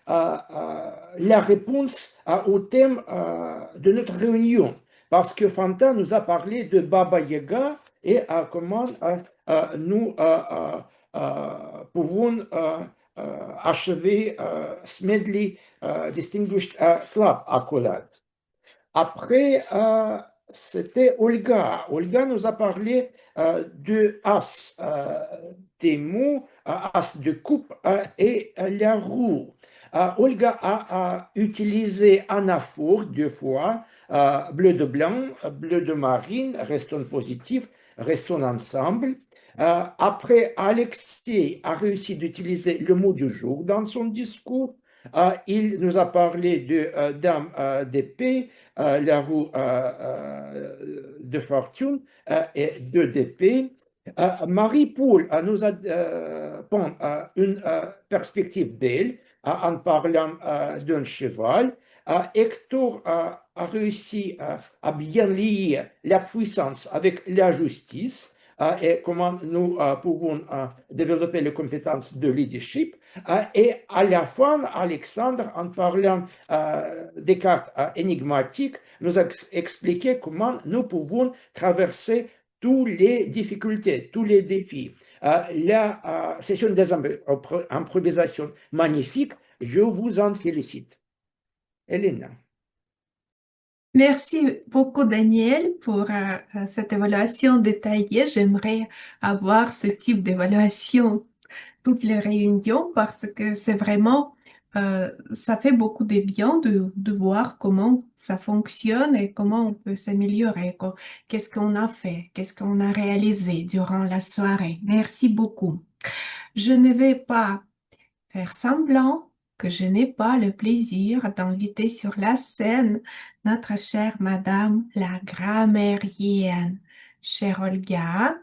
la réponse au thème de notre réunion, parce que Fanta nous a parlé de Baba Yaga et comment nous pouvons achever Smedley Distinguished Club accolade. Après, c'était Olga. Olga nous a parlé de As, des mots, As de coupe et la roue. Olga a utilisé anaphore 2 fois, bleu de blanc, bleu de marine, restons positifs, restons ensemble. Après, Alexei a réussi d'utiliser le mot du jour dans son discours. Il nous a parlé de dame d'épée, la roue de fortune et 2 d'épée. Marie-Paul nous a peint une perspective belle en parlant d'un cheval. Hector a réussi à bien lier la puissance avec la justice et comment nous pouvons développer les compétences de leadership. Et à la fin, Alexandre, en parlant des cartes énigmatiques, nous a expliqué comment nous pouvons traverser toutes les difficultés, tous les défis. La session des improvisations magnifique, je vous en félicite. Elena. Merci beaucoup, Daniel, pour cette évaluation détaillée. J'aimerais avoir ce type d'évaluation toutes les réunions parce que c'est vraiment, ça fait beaucoup de bien de voir comment ça fonctionne et comment on peut s'améliorer, qu'est-ce qu'on a fait, qu'est-ce qu'on a réalisé durant la soirée. Merci beaucoup. Je ne vais pas faire semblant que je n'ai pas le plaisir d'inviter sur la scène notre chère Madame la grammairienne. Chère Olga,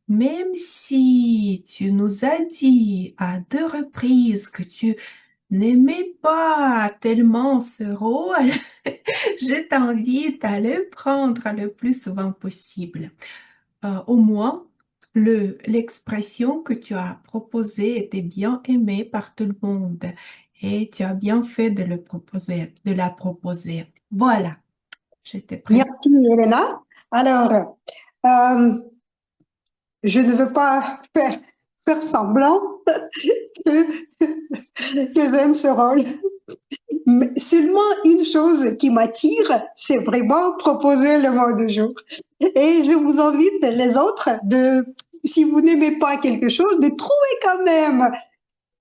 même si tu nous as dit à 2 reprises que tu n'aimais pas tellement ce rôle, je t'invite à le prendre le plus souvent possible. Au moins, l'expression que tu as proposée était bien aimée par tout le monde et tu as bien fait de la proposer. Voilà, j'étais prête. Merci, Elena. Alors, je ne veux pas faire semblant que j'aime ce rôle. Mais seulement une chose qui m'attire, c'est vraiment proposer le mot du jour. Et je vous invite les autres si vous n'aimez pas quelque chose, de trouver quand même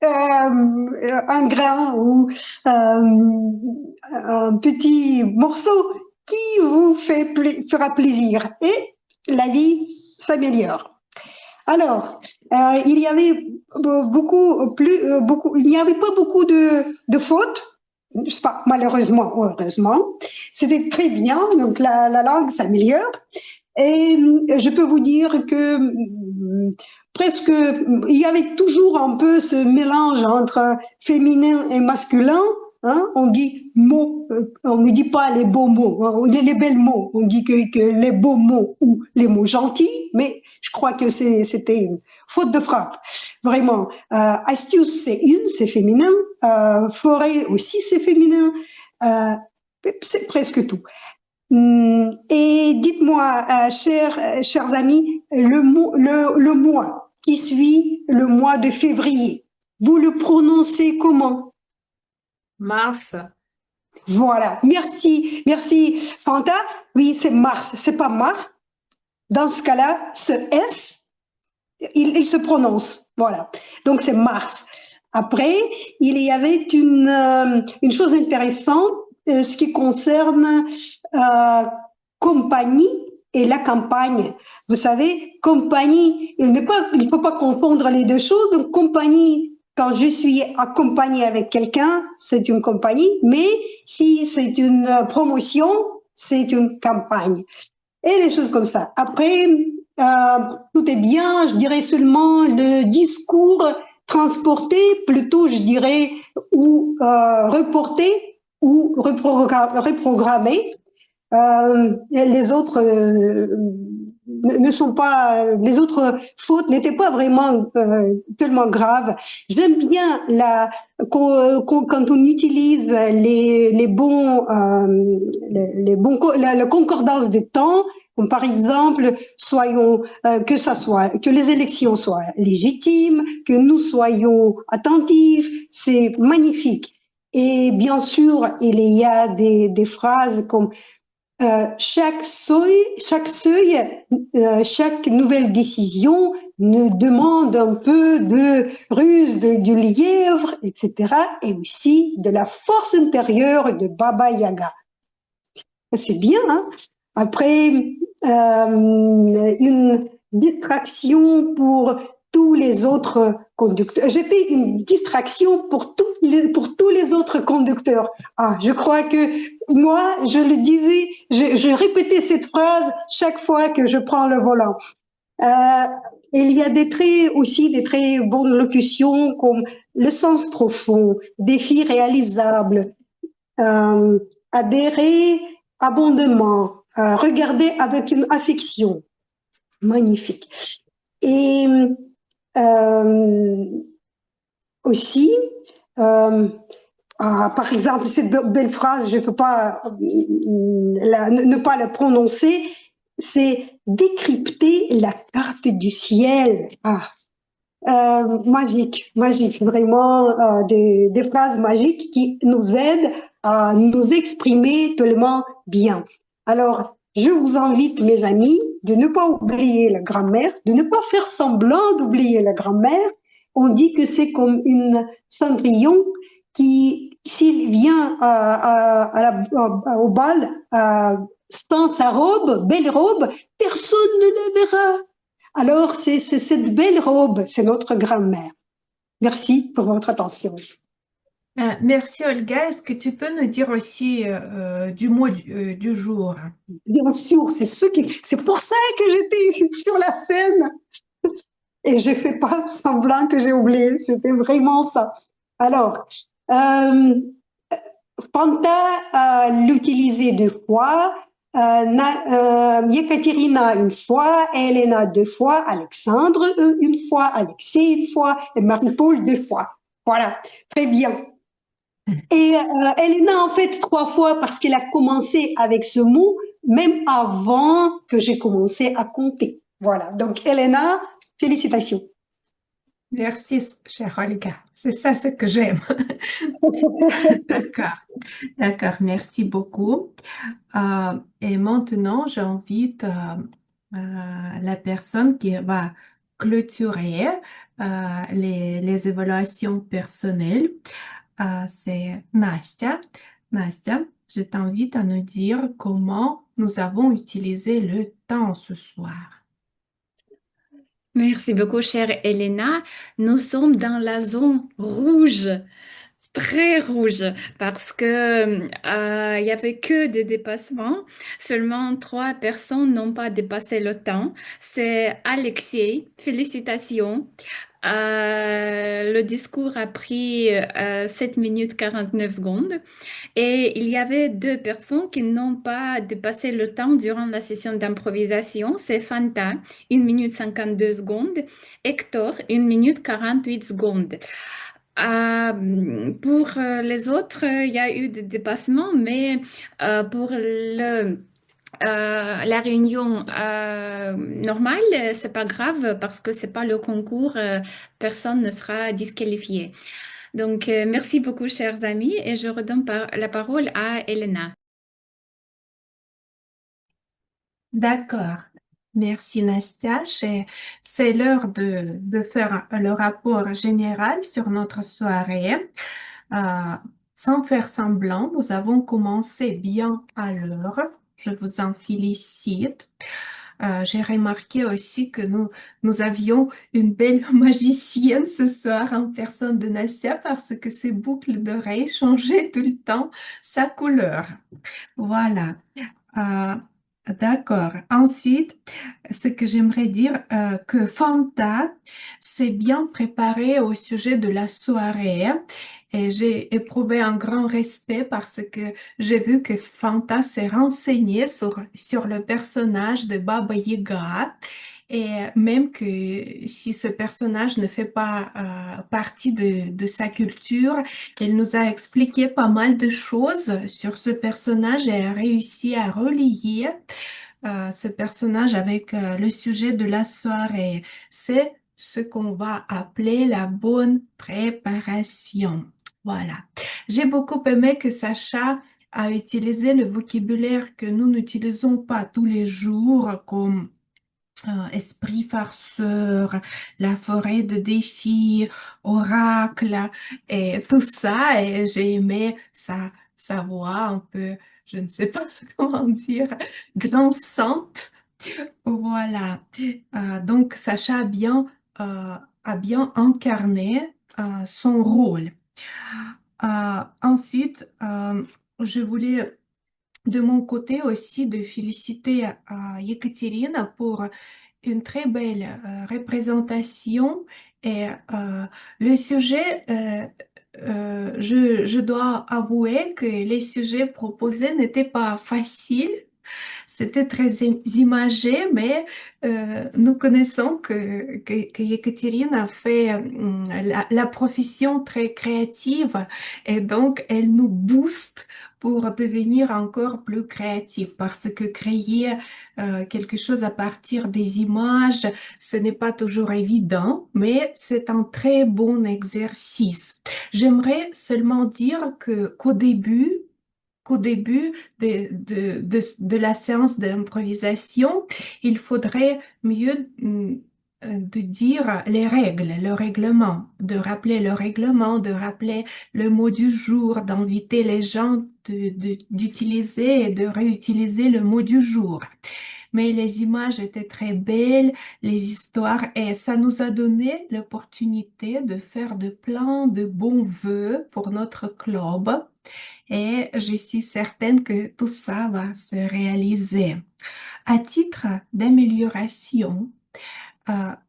un grain ou un petit morceau qui vous fera plaisir et la vie s'améliore. Alors, il n'y avait pas beaucoup de fautes. Pas, malheureusement ou heureusement, c'était très bien, donc la langue s'améliore. Et je peux vous dire que presque, il y avait toujours un peu ce mélange entre féminin et masculin. Hein, on dit mots, on ne dit pas les beaux mots, hein, on dit les belles mots, on dit que les beaux mots ou les mots gentils, mais je crois que c'était une faute de frappe. Vraiment, astuce c'est une, c'est féminin, forêt aussi c'est féminin, c'est presque tout. Et dites-moi, chers amis, le mois qui suit le mois de février, vous le prononcez comment? Mars. Voilà, merci Fanta. Oui, c'est mars, c'est pas mars. Dans ce cas-là, ce S, il se prononce. Voilà, donc c'est mars. Après, il y avait une chose intéressante, ce qui concerne compagnie et la campagne. Vous savez, compagnie, il ne faut pas confondre les deux choses. Donc, compagnie, quand je suis accompagnée avec quelqu'un, c'est une compagnie, mais si c'est une promotion, c'est une campagne. Et des choses comme ça. Après, tout est bien, je dirais seulement le discours transporté, plutôt je dirais, ou reporté, ou reprogrammé. Les autres ne sont pas, les autres fautes n'étaient pas vraiment tellement graves. J'aime bien quand on utilise la concordance de temps, comme par exemple, que les élections soient légitimes, que nous soyons attentifs, c'est magnifique. Et bien sûr, il y a des phrases comme chaque nouvelle décision nous demande un peu de ruse du lièvre, etc. Et aussi de la force intérieure de Baba Yaga. C'est bien, hein? Après, une distraction pour tous les autres conducteurs. J'étais une distraction pour tous les autres conducteurs. Ah, je crois que moi, je le disais, je répétais cette phrase chaque fois que je prends le volant. Il y a des très bonnes locutions comme le sens profond, défi réalisable, adhérer abondamment, regarder avec une affection. Magnifique. Et aussi, par exemple, cette belle phrase, je ne peux pas ne pas la prononcer, c'est décrypter la carte du ciel. Magique, vraiment des phrases magiques qui nous aident à nous exprimer tellement bien. Alors, je vous invite, mes amis, de ne pas oublier la grammaire, de ne pas faire semblant d'oublier la grammaire. On dit que c'est comme une cendrillon qui, s'il vient au bal sans sa robe, belle robe, personne ne le verra. Alors, c'est cette belle robe, c'est notre grammaire. Merci pour votre attention. Merci Olga. Est-ce que tu peux nous dire aussi du mot du jour? Bien sûr, c'est pour ça que j'étais sur la scène et je fais pas semblant que j'ai oublié. C'était vraiment ça. Alors, Fanta l'utilisé 2 fois, Yekaterina 1 fois, Elena 2 fois, Alexandre 1 fois, Alexis 1 fois et Marie-Paul 2 fois. Voilà, très bien. Et Elena en fait 3 fois parce qu'elle a commencé avec ce mot même avant que j'ai commencé à compter. Voilà, donc Elena, félicitations. Merci, chère Olga. C'est ça ce que j'aime. D'accord, merci beaucoup. Et maintenant, j'invite la personne qui va clôturer les évaluations personnelles. C'est Nastia. Nastia, je t'invite à nous dire comment nous avons utilisé le temps ce soir. Merci beaucoup, chère Elena. Nous sommes dans la zone rouge. très rouge parce que il y avait que des dépassements. Seulement 3 personnes n'ont pas dépassé le temps. C'est Alexei. Félicitations. Le discours a pris 7 minutes 49 secondes et il y avait 2 personnes qui n'ont pas dépassé le temps durant la session d'improvisation. C'est Fanta, 1 minute 52 secondes. Hector, 1 minute 48 secondes. Pour les autres, il y a eu des dépassements, mais pour la réunion normale, c'est pas grave parce que c'est pas le concours, personne ne sera disqualifié. Donc, merci beaucoup, chers amis, et je redonne la parole à Elena. D'accord. Merci Nastia. C'est l'heure de faire le rapport général sur notre soirée. Euh, Sans faire semblant, nous avons commencé bien à l'heure. Je vous en félicite. J'ai remarqué aussi que nous avions une belle magicienne ce soir en personne de Nastia parce que ses boucles d'oreilles changeaient tout le temps sa couleur. Voilà. Euh, d'accord. Ensuite, ce que j'aimerais dire, que Fanta s'est bien préparée au sujet de la soirée et j'ai éprouvé un grand respect parce que j'ai vu que Fanta s'est renseignée sur le personnage de Baba Yaga. Et même que si ce personnage ne fait pas partie de sa culture, elle nous a expliqué pas mal de choses sur ce personnage et a réussi à relier ce personnage avec le sujet de la soirée. C'est ce qu'on va appeler la bonne préparation. Voilà. J'ai beaucoup aimé que Sacha a utilisé le vocabulaire que nous n'utilisons pas tous les jours, comme esprit farceur, la forêt de défis, oracle et tout ça. Et j'ai aimé sa voix un peu, je ne sais pas comment dire, grinçante. Voilà. Donc Sacha a bien incarné son rôle. Ensuite, je voulais de mon côté aussi de féliciter Yekaterina pour une très belle représentation et le sujet, je dois avouer que les sujets proposés n'étaient pas faciles. C'était très imagé, mais nous connaissons que Yekaterine a fait la profession très créative et donc elle nous booste pour devenir encore plus créatifs parce que créer quelque chose à partir des images, ce n'est pas toujours évident, mais c'est un très bon exercice. J'aimerais seulement dire qu'au début de la séance d'improvisation, il faudrait mieux de dire les règles, le règlement, de rappeler le règlement, de rappeler le mot du jour, d'inviter les gens d'utiliser et de réutiliser le mot du jour. Mais les images étaient très belles, les histoires, et ça nous a donné l'opportunité de faire de plein de bons vœux pour notre club. Et je suis certaine que tout ça va se réaliser. À titre d'amélioration,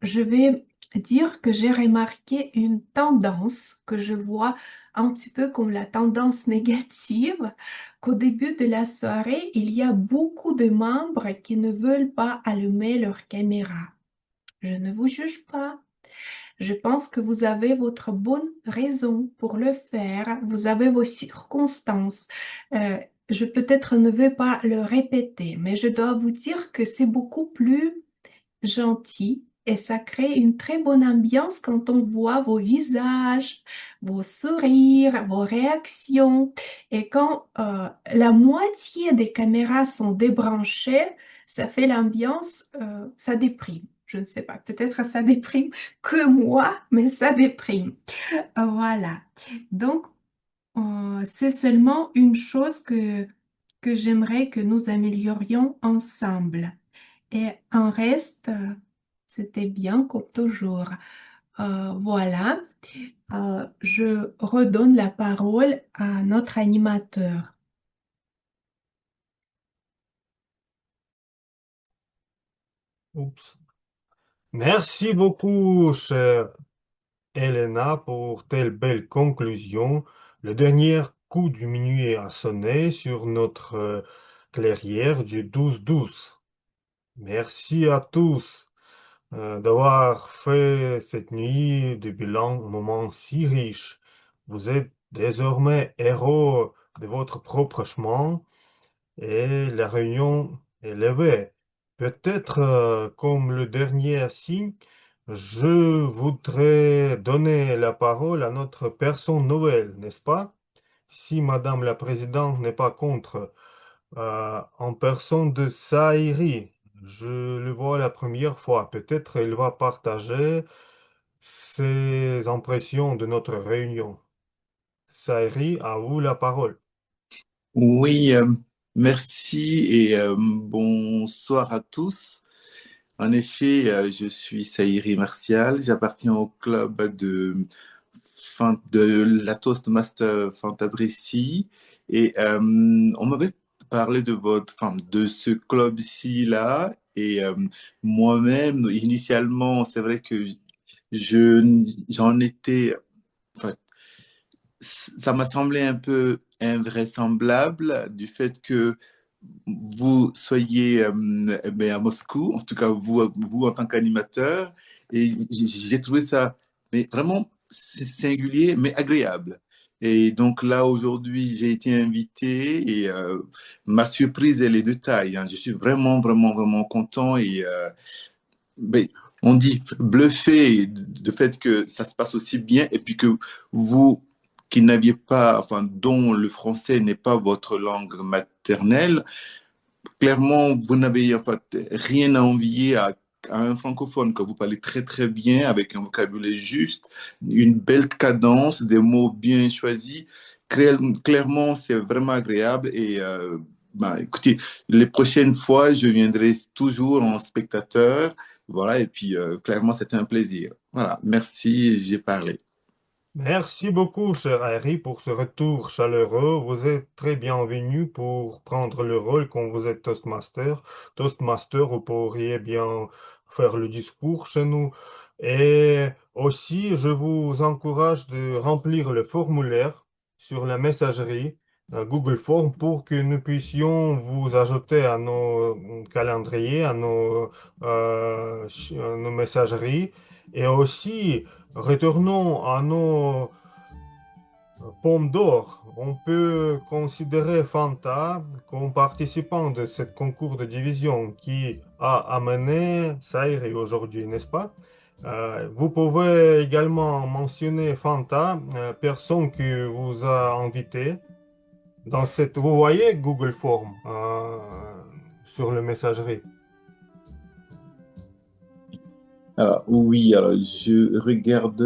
je vais dire que j'ai remarqué une tendance que je vois un petit peu comme la tendance négative, qu'au début de la soirée, il y a beaucoup de membres qui ne veulent pas allumer leur caméra. Je ne vous juge pas. Je pense que vous avez votre bonne raison pour le faire. Vous avez vos circonstances. Je peut-être ne vais pas le répéter, mais je dois vous dire que c'est beaucoup plus gentil et ça crée une très bonne ambiance quand on voit vos visages, vos sourires, vos réactions. Et quand la moitié des caméras sont débranchées, ça fait l'ambiance, ça déprime. Je ne sais pas, peut-être ça déprime que moi, mais ça déprime. Voilà. Donc, c'est seulement une chose que j'aimerais que nous améliorions ensemble. Et en reste, c'était bien comme toujours. Voilà. Je redonne la parole à notre animateur. Oups. Merci beaucoup, chère Elena, pour telle belle conclusion. Le dernier coup du minuit a sonné sur notre clairière du 12-12. Merci à tous d'avoir fait cette nuit de bilan un moment si riche. Vous êtes désormais héros de votre propre chemin et la réunion est levée. Peut-être comme le dernier signe, je voudrais donner la parole à notre personne nouvelle, n'est-ce pas? Si Madame la Présidente n'est pas contre, en personne de Saïri, je le vois la première fois. Peut-être il va partager ses impressions de notre réunion. Saïri, à vous la parole. Oui, merci et bonsoir à tous. En effet, je suis Saïri Martial, j'appartiens au club de la Toastmaster Fantabrécy et on m'avait parlé de de ce club-ci là et moi-même, initialement, c'est vrai que j'en étais, enfin, ça m'a semblé un peu invraisemblable du fait que vous soyez à Moscou, en tout cas vous en tant qu'animateur, et j'ai trouvé ça mais vraiment singulier, mais agréable. Et donc là, aujourd'hui, j'ai été invité et ma surprise, elle est de taille, hein. Je suis vraiment, vraiment, vraiment content et ben, on dit bluffé du fait que ça se passe aussi bien et puis que vous qui n'aviez pas, enfin, dont le français n'est pas votre langue maternelle, clairement, vous n'avez en fait rien à envier à un francophone, que vous parlez très très bien, avec un vocabulaire juste, une belle cadence, des mots bien choisis. Clairement, c'est vraiment agréable et écoutez, les prochaines fois, je viendrai toujours en spectateur. Voilà, et puis clairement, c'était un plaisir. Voilà, merci, j'ai parlé. Merci beaucoup, cher Harry, pour ce retour chaleureux. Vous êtes très bienvenu pour prendre le rôle quand vous êtes Toastmaster. Toastmaster, vous pourriez bien faire le discours chez nous. Et aussi, je vous encourage de remplir le formulaire sur la messagerie Google Form pour que nous puissions vous ajouter à nos calendriers, à nos messageries. Et aussi, retournons à nos pommes d'or. On peut considérer Fanta comme participant de ce concours de division qui a amené Saïri aujourd'hui, n'est-ce pas? Vous pouvez également mentionner Fanta, personne qui vous a invité dans cette. Vous voyez Google Form sur le messagerie. Alors, oui, alors je regarde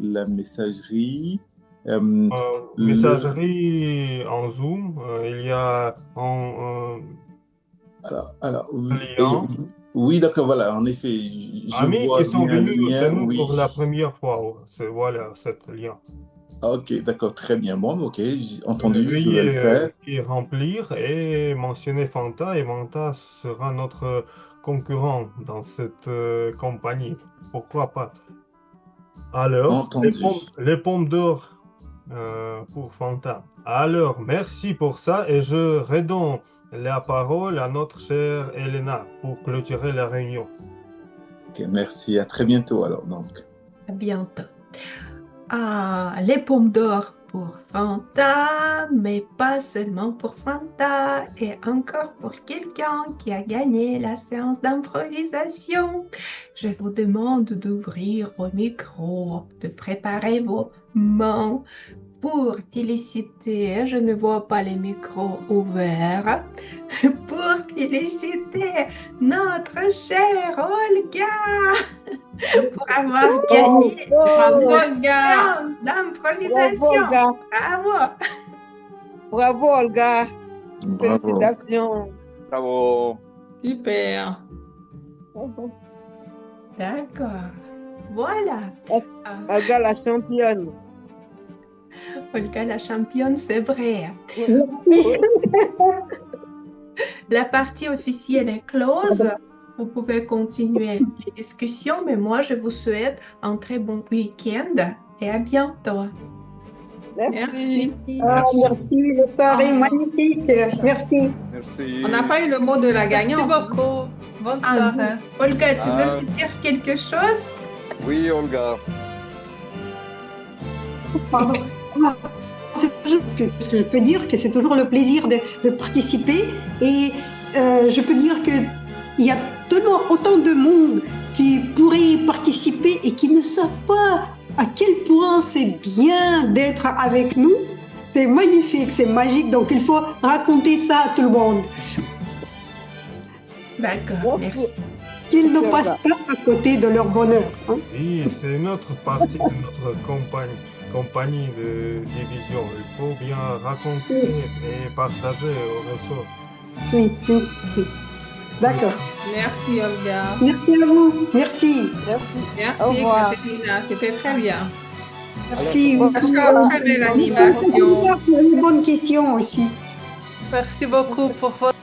la messagerie. Le, Messagerie en Zoom, il y a un oui, lien. oui, d'accord, voilà, en effet, je Amis qui vois sont bien le venus chez lien, nous oui. pour la première fois. C'est voilà, cet lien. Ah, ok, d'accord, très bien. Bon, ok, j'ai entendu, je vais le Veuillez faire. y remplir et mentionner Fanta. Et Fanta sera notre concurrent dans cette compagnie. Pourquoi pas? Alors, Entendu. les pommes d'or pour Fanta. Alors, merci pour ça et je redonne la parole à notre chère Elena pour clôturer la réunion. Ok, merci, à très bientôt alors, donc. À bientôt. Ah, les pommes d'or pour Fanta, mais pas seulement pour Fanta, et encore pour quelqu'un qui a gagné la séance d'improvisation. Je vous demande d'ouvrir vos micros, de préparer vos mains pour féliciter, je ne vois pas les micros ouverts, pour féliciter notre chère Olga pour avoir gagné Bravo, la Olga! séance bravo, d'improvisation. Olga. Bravo! Bravo, Olga. Bravo. Félicitations. Bravo. Super! D'accord. Voilà. Olga, la championne. Olga, la championne, c'est vrai. Merci. La partie officielle est close. Vous pouvez continuer les discussions, mais moi, je vous souhaite un très bon week-end et à bientôt. Merci. Ah, Merci. merci, le soirée magnifique. Merci. Merci. On n'a pas eu le mot de la Merci gagnante. beaucoup. Bonne Ah, soirée. Olga, tu veux Ah. me dire quelque chose? Oui, Olga. Pardon. Ce que je peux dire, que c'est toujours le plaisir de participer. Et je peux dire qu'il y a tellement autant de monde qui pourrait participer et qui ne savent pas à quel point c'est bien d'être avec nous. C'est magnifique, c'est magique. Donc il faut raconter ça à tout le monde. D'accord, merci. Qu'ils ne passent pas à côté de leur bonheur. Hein. Oui, c'est notre partie de notre compagnie de division. Il faut bien raconter et partager au réseau. Oui, oui, oui. D'accord. Merci, Olga. Merci à vous. Merci. Merci, Au revoir. Katerina. C'était très bien. Merci. Merci à une très belle animation. Une bonne question aussi. Merci beaucoup pour votre